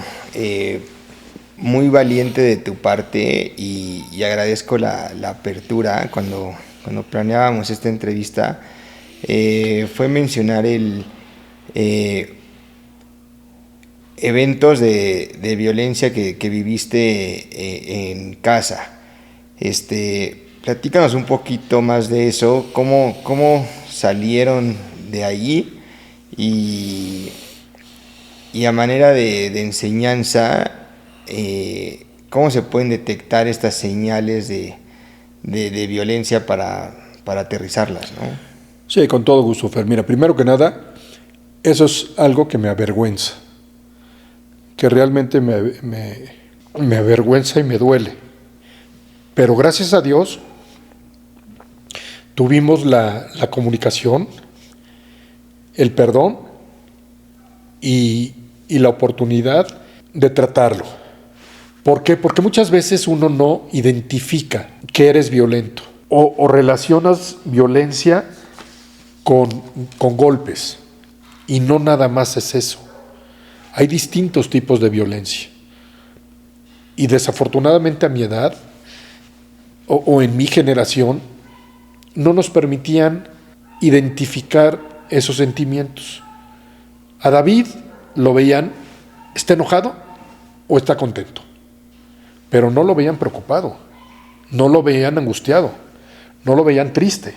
muy valiente de tu parte, y agradezco la apertura cuando planeábamos esta entrevista, fue mencionar eventos de violencia que viviste en casa. Platícanos un poquito más de eso, cómo salieron de ahí, y a manera de enseñanza, cómo se pueden detectar estas señales de violencia para aterrizarlas, ¿no? Sí, con todo gusto, Fer. Mira, primero que nada, eso es algo que me avergüenza, que realmente me avergüenza y me duele. Pero gracias a Dios tuvimos la comunicación, el perdón y la oportunidad de tratarlo. ¿Por qué? Porque muchas veces uno no identifica que eres violento, o relacionas violencia con golpes, y no nada más es eso. Hay distintos tipos de violencia, y desafortunadamente a mi edad o en mi generación no nos permitían identificar esos sentimientos. A David lo veían, ¿está enojado o está contento? pero no lo veían preocupado, no lo veían angustiado, no lo veían triste,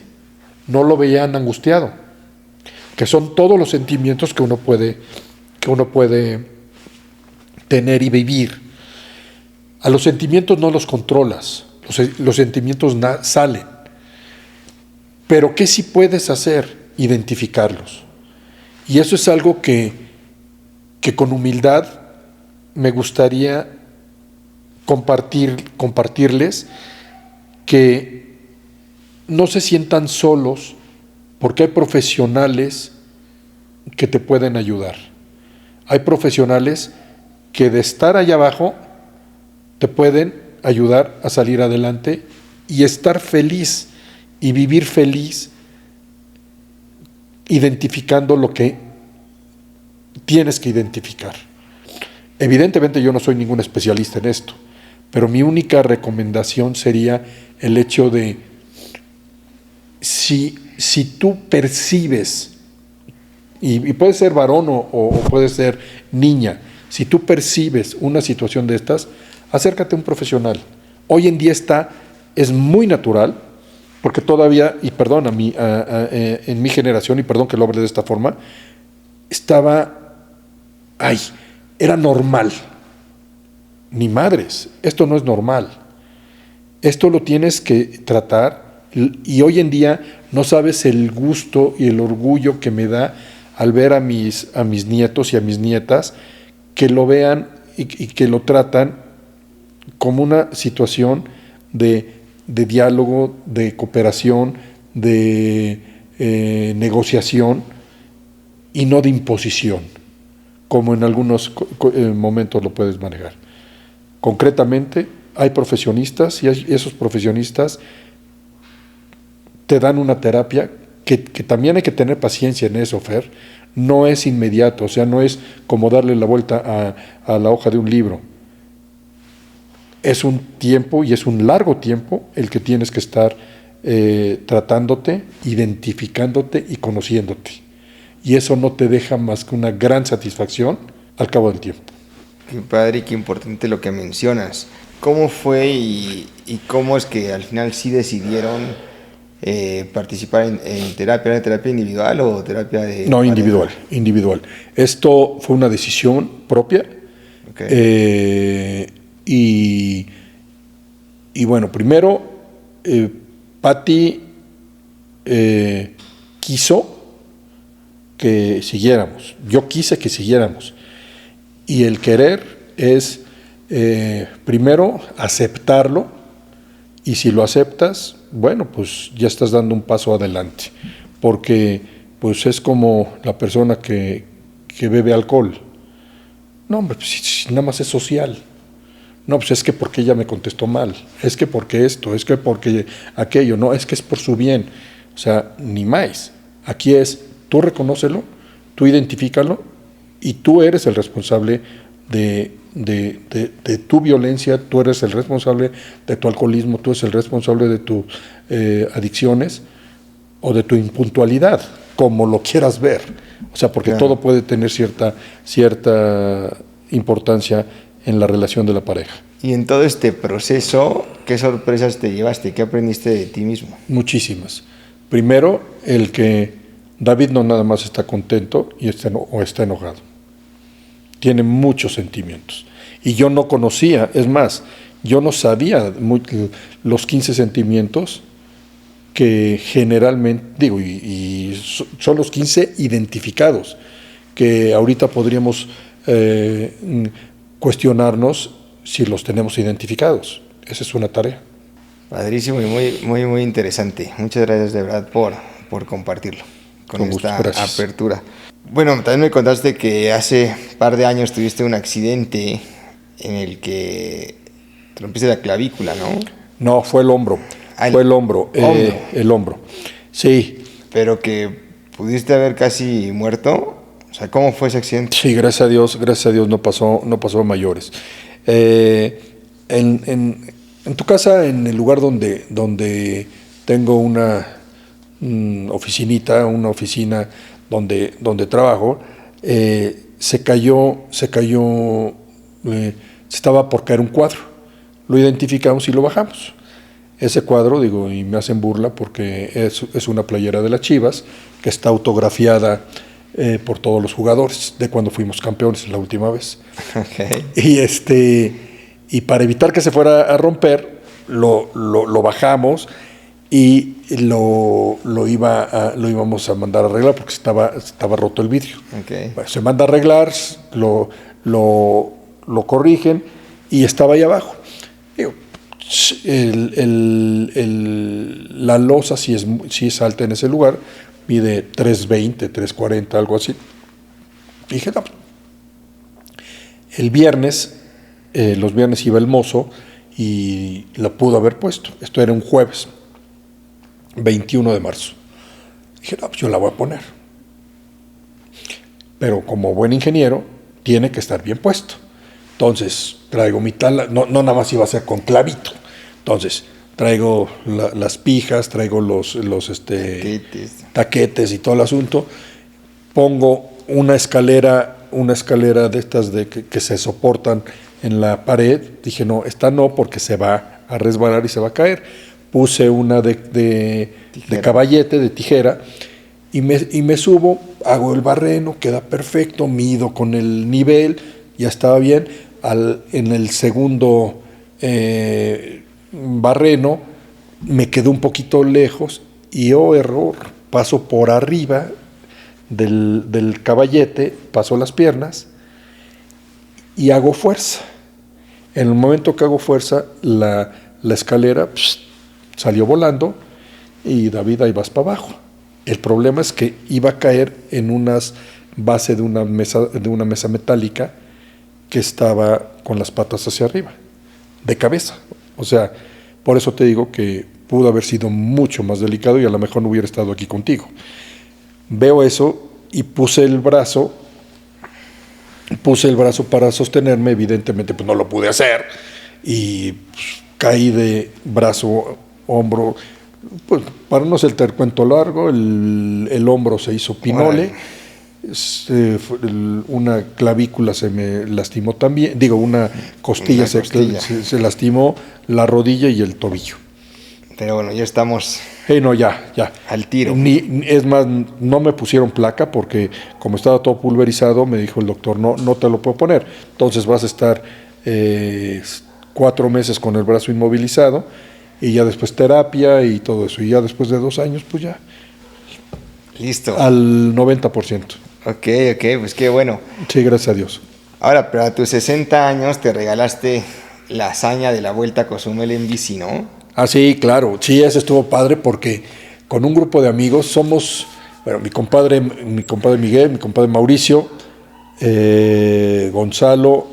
no lo veían angustiado, que son todos los sentimientos que uno puede tener y vivir. A los sentimientos no los controlas, los sentimientos salen, pero ¿qué sí puedes hacer? Identificarlos. Y eso es algo que con humildad me gustaría compartirles, que no se sientan solos, porque hay profesionales que te pueden ayudar. Hay profesionales que de estar allá abajo te pueden ayudar a salir adelante y estar feliz y vivir feliz, identificando lo que tienes que identificar. Evidentemente yo no soy ningún especialista en esto, pero mi única recomendación sería el hecho de, si tú percibes, y puede ser varón o puede ser niña, si tú percibes una situación de estas, acércate a un profesional. Hoy en día es muy natural, porque todavía, y perdón, en mi generación, y perdón que lo hable de esta forma, era normal. Ni madres, esto no es normal. Esto lo tienes que tratar, y hoy en día no sabes el gusto y el orgullo que me da al ver a mis nietos y a mis nietas que lo vean y que lo tratan como una situación de diálogo, de cooperación, de negociación y no de imposición, como en algunos momentos lo puedes manejar. Concretamente, hay profesionistas y esos profesionistas te dan una terapia que también hay que tener paciencia en eso, Fer. No es inmediato, o sea, no es como darle la vuelta a la hoja de un libro. Es un tiempo, y es un largo tiempo, el que tienes que estar tratándote, identificándote y conociéndote. Y eso no te deja más que una gran satisfacción al cabo del tiempo. Qué padre y qué importante lo que mencionas. ¿Cómo fue y cómo es que al final sí decidieron participar en terapia? ¿Era terapia individual o terapia de...? No, individual. Esto fue una decisión propia. Okay. Y bueno, primero, Patti quiso que siguiéramos. Yo quise que siguiéramos. Y el querer es, primero, aceptarlo. Y si lo aceptas, bueno, pues ya estás dando un paso adelante. Porque pues es como la persona que bebe alcohol. No, hombre, pues nada más es social. No, pues es que porque ella me contestó mal, es que porque esto, es que porque aquello, no, es que es por su bien. O sea, ni más. Aquí es, tú reconócelo, tú identifícalo y tú eres el responsable de tu violencia, tú eres el responsable de tu alcoholismo, tú eres el responsable de tus adicciones o de tu impuntualidad, como lo quieras ver. O sea, porque claro, todo puede tener cierta importancia en la relación de la pareja. Y en todo este proceso, ¿qué sorpresas te llevaste? ¿Qué aprendiste de ti mismo? Muchísimas. Primero, el que David no nada más está contento o está enojado. Tiene muchos sentimientos. Y yo no conocía, es más, yo no sabía los 15 sentimientos que generalmente, digo, y son los 15 identificados, que ahorita podríamos cuestionarnos si los tenemos identificados. Esa es una tarea. Padrísimo y muy interesante. Muchas gracias de verdad por compartirlo con esta apertura. Bueno, también me contaste que hace un par de años tuviste un accidente en el que te rompiste la clavícula, ¿no? No, fue el hombro. El hombro. Sí. Pero que pudiste haber casi muerto. O sea, ¿cómo fue ese accidente? Sí, gracias a Dios no pasó a mayores. En tu casa, en el lugar donde tengo una oficina donde trabajo, se estaba por caer un cuadro. lo identificamos y lo bajamos. Ese cuadro, digo, y me hacen burla porque es una playera de las Chivas que está autografiada por todos los jugadores de cuando fuimos campeones la última vez. Okay. Y para evitar que se fuera a romper, lo bajamos y lo íbamos a mandar a arreglar porque estaba roto el vidrio. Okay. Bueno, se manda a arreglar, lo corrigen y estaba ahí abajo. Digo, la losa sí es alta en ese lugar, mide 3.20, 3.40, algo así. Y dije, no. El viernes, los viernes iba el mozo y la pudo haber puesto. Esto era un jueves, 21 de marzo. Dije, no, pues yo la voy a poner. Pero como buen ingeniero, tiene que estar bien puesto. Entonces, traigo mi tala, no nada más iba a ser con clavito. Entonces, traigo las pijas, traigo los taquetes y todo el asunto. Pongo una escalera de estas que se soportan en la pared. Dije, no, esta no, porque se va a resbalar y se va a caer. Puse una de caballete, de tijera, y me subo, hago el barreno, queda perfecto, mido con el nivel, ya estaba bien. En el segundo barreno me quedó un poquito lejos y error, paso por arriba del caballete, paso las piernas y hago fuerza. En el momento que hago fuerza, la escalera salió volando y David, ahí vas para abajo. El problema es que iba a caer en unas base de una mesa metálica que estaba con las patas hacia arriba, de cabeza. O sea, por eso te digo que pudo haber sido mucho más delicado y a lo mejor no hubiera estado aquí contigo. Veo eso y puse el brazo para sostenerme. Evidentemente pues no lo pude hacer y caí de brazo, hombro. Pues para no ser el cuento largo, el hombro se hizo pinole. Una clavícula se me lastimó también, una costilla, se lastimó, la rodilla y el tobillo. Pero bueno, ya estamos ya al tiro. Es más, no me pusieron placa porque como estaba todo pulverizado, me dijo el doctor, no te lo puedo poner. Entonces vas a estar 4 meses con el brazo inmovilizado y ya después terapia y todo eso. Y ya después de 2 años, pues ya. Listo. Al 90%. Ok, pues qué bueno. Sí, gracias a Dios. Ahora, pero a tus 60 años te regalaste la hazaña de la Vuelta a Cozumel en bici, ¿no? Ah, sí, claro. Sí, eso estuvo padre porque con un grupo de amigos somos, bueno, mi compadre Miguel, mi compadre Mauricio, Gonzalo,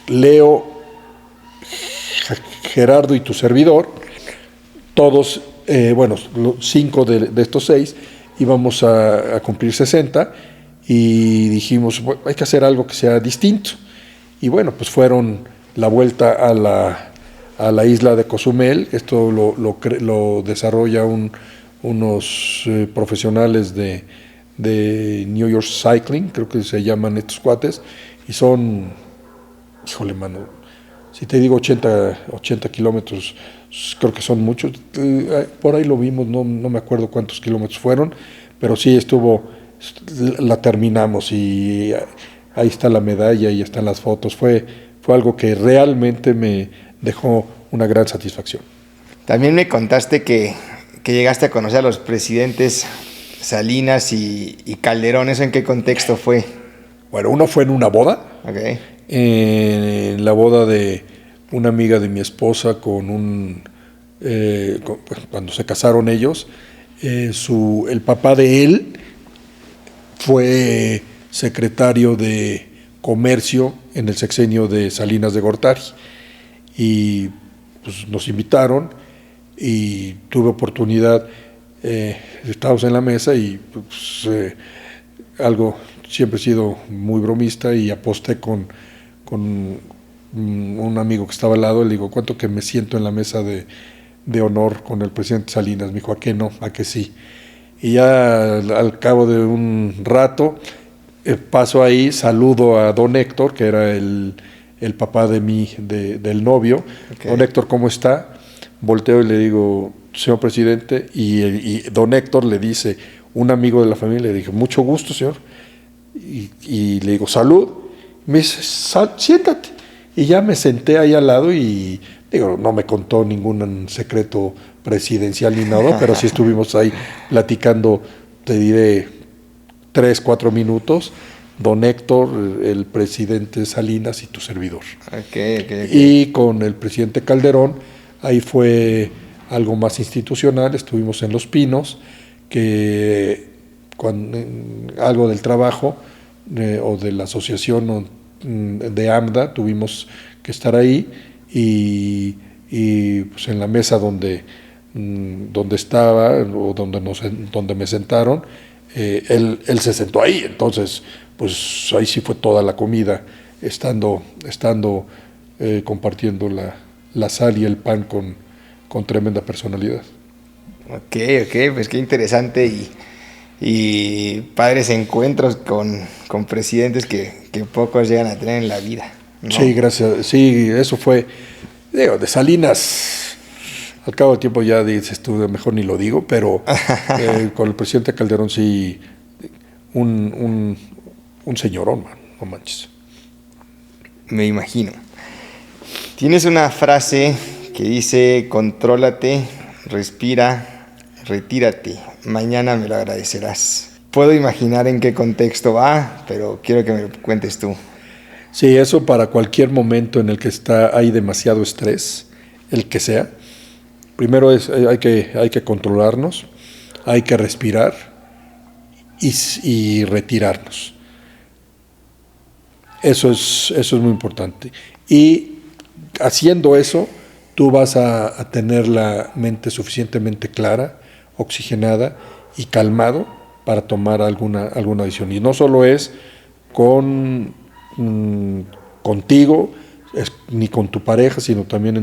Leo, Gerardo y tu servidor, todos, 5 de estos 6 íbamos a cumplir 60 y dijimos, bueno, hay que hacer algo que sea distinto. Y bueno, pues fueron la vuelta a la isla de Cozumel. Esto lo desarrolla unos profesionales de New York Cycling, creo que se llaman estos cuates, y son, híjole, mano, si te digo 80 kilómetros, creo que son muchos. Por ahí lo vimos, no me acuerdo cuántos kilómetros fueron, pero sí la terminamos y ahí está la medalla y están las fotos. Fue algo que realmente me dejó una gran satisfacción. También me contaste que llegaste a conocer a los presidentes Salinas y Calderón. ¿Eso en qué contexto fue? Bueno, uno fue en una boda. Okay. En la boda de una amiga de mi esposa cuando se casaron ellos, el papá de él fue secretario de Comercio en el sexenio de Salinas de Gortari y pues nos invitaron y tuve oportunidad, estábamos en la mesa y pues, siempre he sido muy bromista y aposté con un amigo que estaba al lado. Le digo, ¿cuánto que me siento en la mesa de honor con el presidente Salinas? Me dijo, ¿a qué no? ¿A qué sí? Y ya al cabo de un rato paso ahí, saludo a don Héctor, que era el papá del novio. Okay. Don Héctor, ¿cómo está? Volteo y le digo, señor presidente, y don Héctor le dice, un amigo de la familia, le dije, mucho gusto, señor. Y le digo, salud. Me dice, siéntate. Y ya me senté ahí al lado y, digo, no me contó ningún secreto presidencial ni nada, pero sí estuvimos ahí platicando, te diré, 3-4 minutos, don Héctor, el presidente Salinas y tu servidor. Okay. Y con el presidente Calderón, ahí fue algo más institucional, estuvimos en Los Pinos, que algo del trabajo o de la asociación de AMDA, tuvimos que estar ahí y pues en la mesa donde estaba o donde me sentaron, él se sentó ahí, entonces pues ahí sí fue toda la comida, estando compartiendo la sal y el pan con tremenda personalidad. Ok, pues qué interesante y padres encuentros con presidentes que pocos llegan a tener en la vida, ¿no? Sí, gracias. Sí, eso fue, digo, de Salinas, al cabo del tiempo ya dices tú, mejor ni lo digo, pero con el presidente Calderón sí, un señorón, man, no manches. Me imagino. Tienes una frase que dice, contrólate, respira, retírate, mañana me lo agradecerás. Puedo imaginar en qué contexto va, pero quiero que me lo cuentes tú. Sí, eso para cualquier momento en el que hay demasiado estrés, el que sea. Primero hay que controlarnos, hay que respirar y retirarnos. Eso es muy importante. Y haciendo eso, tú vas a tener la mente suficientemente clara, oxigenada y calmado para tomar alguna decisión. Y no solo es contigo, ni con tu pareja, sino también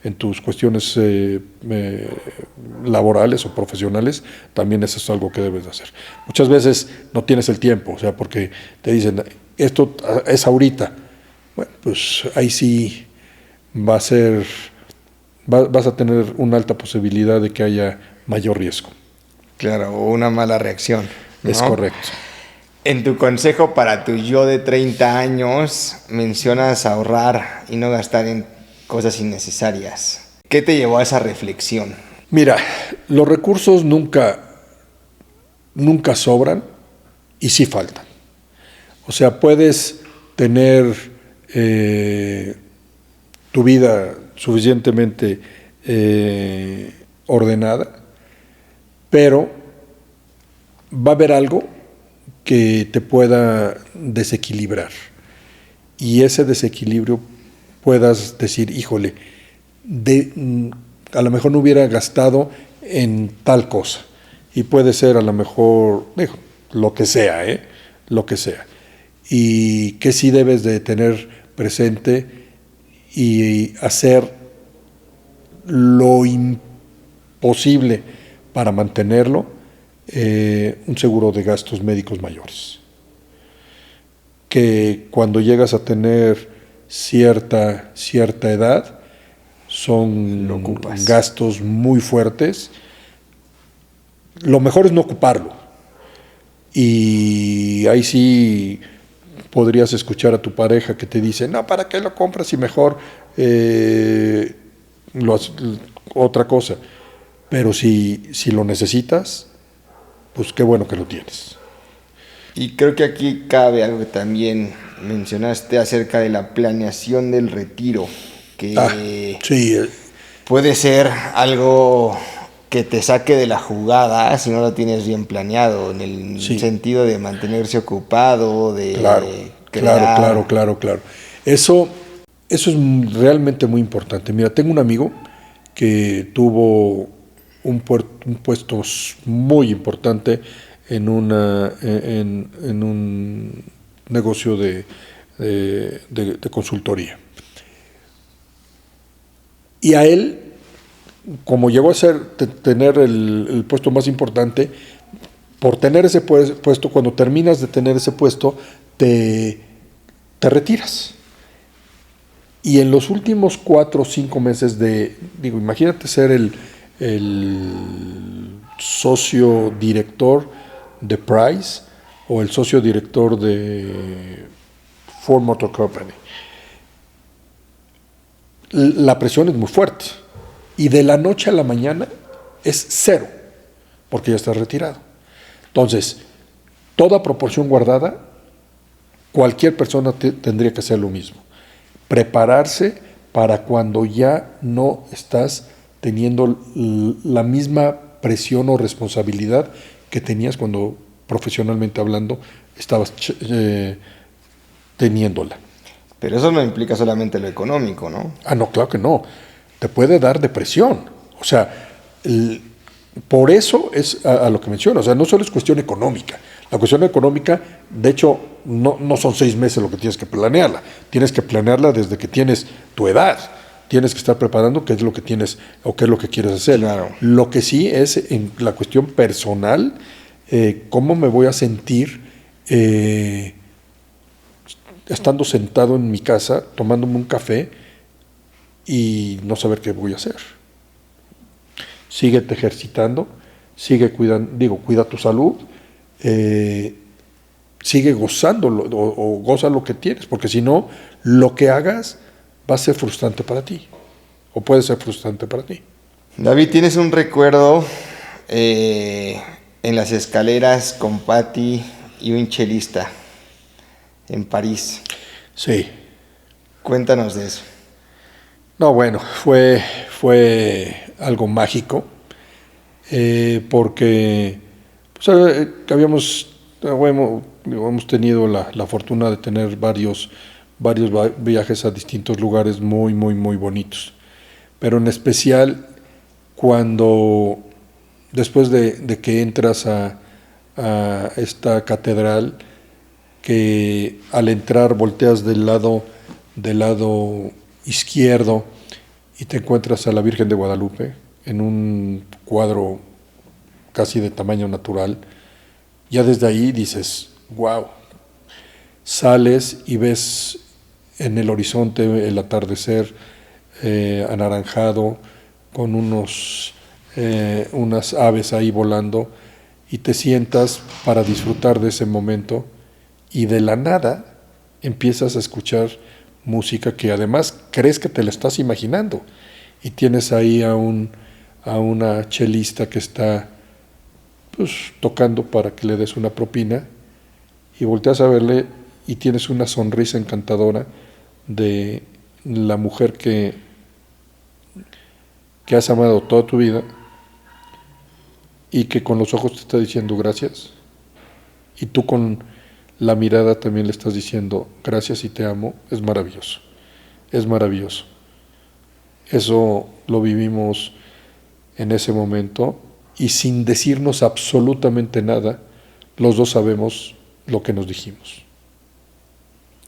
en tus cuestiones laborales o profesionales, también eso es algo que debes de hacer. Muchas veces no tienes el tiempo, o sea, porque te dicen, esto es ahorita. Bueno, pues ahí sí vas a tener una alta posibilidad de que haya mayor riesgo. Claro, o una mala reacción, ¿no? Es correcto. En tu consejo para tu yo de 30 años, mencionas ahorrar y no gastar en cosas innecesarias. ¿Qué te llevó a esa reflexión? Mira, los recursos nunca sobran y sí faltan. O sea, puedes tener tu vida suficientemente ordenada, pero va a haber algo que te pueda desequilibrar. Y ese desequilibrio puedas decir, híjole, a lo mejor no hubiera gastado en tal cosa. Y puede ser a lo mejor, lo que sea, lo que sea. Y que sí debes de tener presente y hacer lo imposible para mantenerlo, un seguro de gastos médicos mayores. Que cuando llegas a tener cierta edad, son gastos muy fuertes. Lo mejor es no ocuparlo. Y ahí sí podrías escuchar a tu pareja que te dice, no, ¿para qué lo compras? Y mejor otra cosa. Pero si lo necesitas, pues qué bueno que lo tienes. Y creo que aquí cabe algo que también mencionaste acerca de la planeación del retiro, que sí, puede ser algo que te saque de la jugada si no lo tienes bien planeado, en el sentido de mantenerse ocupado, de crear. Claro. Eso es realmente muy importante. Mira, tengo un amigo que tuvo un puesto muy importante en un negocio de consultoría. Y a él, como llegó a tener el puesto más importante, por tener ese puesto, cuando terminas de tener ese puesto, te retiras. Y en los últimos 4 o 5 meses imagínate ser el socio director de Price o el socio director de Ford Motor Company. La presión es muy fuerte. Y de la noche a la mañana es 0, porque ya estás retirado. Entonces, toda proporción guardada, cualquier persona tendría que hacer lo mismo. Prepararse para cuando ya no estás teniendo la misma presión o responsabilidad que tenías cuando, profesionalmente hablando, estabas teniéndola. Pero eso no implica solamente lo económico, ¿no? No, claro que no. Te puede dar depresión. O sea, por eso es a lo que menciono. O sea, no solo es cuestión económica. La cuestión económica, de hecho, no son 6 meses lo que tienes que planearla. Tienes que planearla desde que tienes tu edad. Tienes que estar preparando qué es lo que tienes o qué es lo que quieres hacer. Claro. Lo que sí es en la cuestión personal, cómo me voy a sentir estando sentado en mi casa, tomándome un café y no saber qué voy a hacer. Síguete ejercitando, cuida tu salud, sigue gozando o goza lo que tienes, porque si no, lo que hagas va a ser frustrante para ti, o puede ser frustrante para ti. David, ¿tienes un recuerdo en las escaleras con Patti y un chelista en París? Sí. Cuéntanos de eso. No, bueno, fue algo mágico, porque pues, hemos tenido la fortuna de tener varios viajes a distintos lugares muy, muy, muy bonitos. Pero en especial cuando después de que entras a esta catedral, que al entrar volteas del lado izquierdo y te encuentras a la Virgen de Guadalupe en un cuadro casi de tamaño natural, ya desde ahí dices, wow. Sales y ves en el horizonte el atardecer anaranjado con unas aves ahí volando, y te sientas para disfrutar de ese momento, y de la nada empiezas a escuchar música que además crees que te la estás imaginando, y tienes ahí a una chelista que está tocando para que le des una propina, y volteas a verle y tienes una sonrisa encantadora de la mujer que has amado toda tu vida, y que con los ojos te está diciendo gracias, y tú con la mirada también le estás diciendo gracias y te amo. Es maravilloso, es maravilloso. Eso lo vivimos en ese momento, y sin decirnos absolutamente nada, los dos sabemos lo que nos dijimos.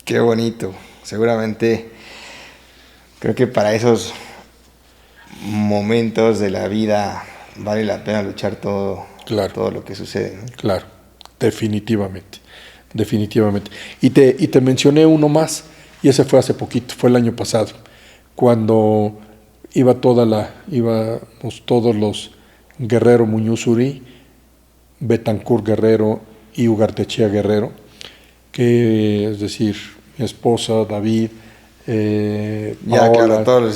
Qué bonito. Seguramente creo que para esos momentos de la vida vale la pena luchar todo lo que sucede, ¿no? Claro, definitivamente. Y te mencioné uno más, y ese fue hace poquito, fue el año pasado, cuando íbamos todos los Guerrero Muñoz Uri, Betancourt Guerrero y Ugartechea Guerrero, que es decir, mi esposa, David, Paola, claro,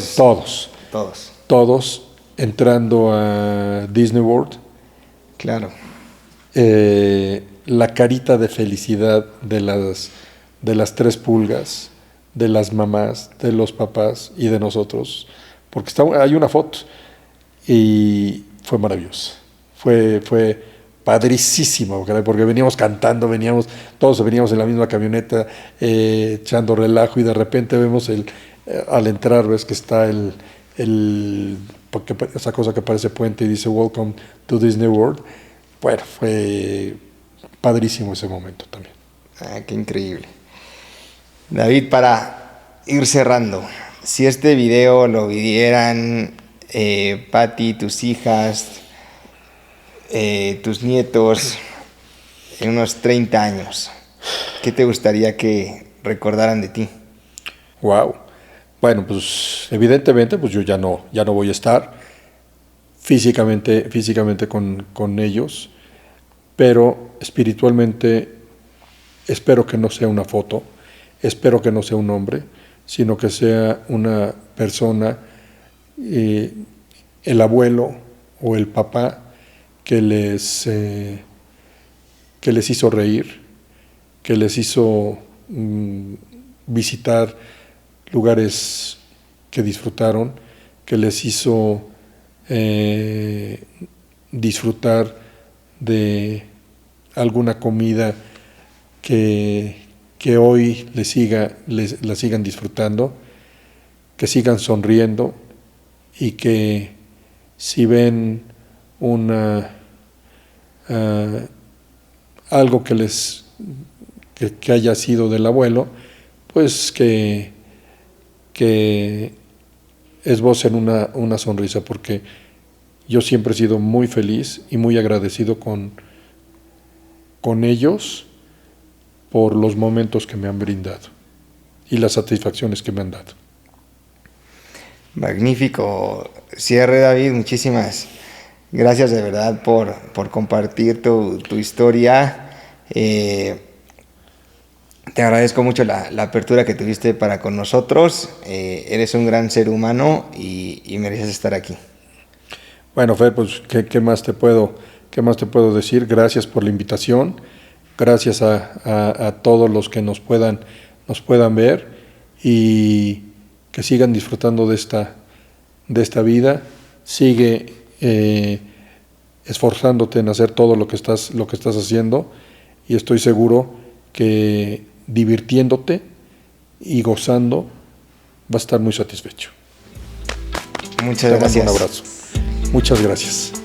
todos entrando a Disney World. Claro. La carita de felicidad de las 3 pulgas, de las mamás, de los papás y de nosotros, porque hay una foto, y fue maravilloso. Fue padricísimo, porque veníamos cantando, todos veníamos en la misma camioneta, echando relajo, y de repente vemos al entrar, ves que está esa cosa que parece puente y dice Welcome to Disney World. Bueno, fue padrísimo ese momento también. Qué increíble. David, para ir cerrando, si este video lo vieran Patti, tus hijas, tus nietos, en unos 30 años? ¿Qué te gustaría que recordaran de ti? Wow. Bueno, pues evidentemente pues yo ya no voy a estar físicamente con ellos, pero espiritualmente espero que no sea una foto, espero que no sea un hombre, sino que sea una persona, el abuelo o el papá que les hizo reír, que les hizo visitar lugares que disfrutaron, que les hizo disfrutar de alguna comida que hoy la sigan disfrutando, que sigan sonriendo y que si ven algo que haya sido del abuelo, pues que esbocen una sonrisa, porque yo siempre he sido muy feliz y muy agradecido con ellos por los momentos que me han brindado y las satisfacciones que me han dado. Magnífico cierre, David. Muchísimas gracias de verdad por compartir tu historia. Te agradezco mucho la apertura que tuviste para con nosotros. Eres un gran ser humano y mereces estar aquí. Bueno, Fer, pues ¿qué más te puedo decir? Gracias por la invitación. Gracias a todos los que nos puedan ver y que sigan disfrutando de esta vida. Sigue esforzándote en hacer todo lo que estás haciendo, y estoy seguro que divirtiéndote y gozando vas a estar muy satisfecho. Muchas gracias. Un abrazo. Muchas gracias.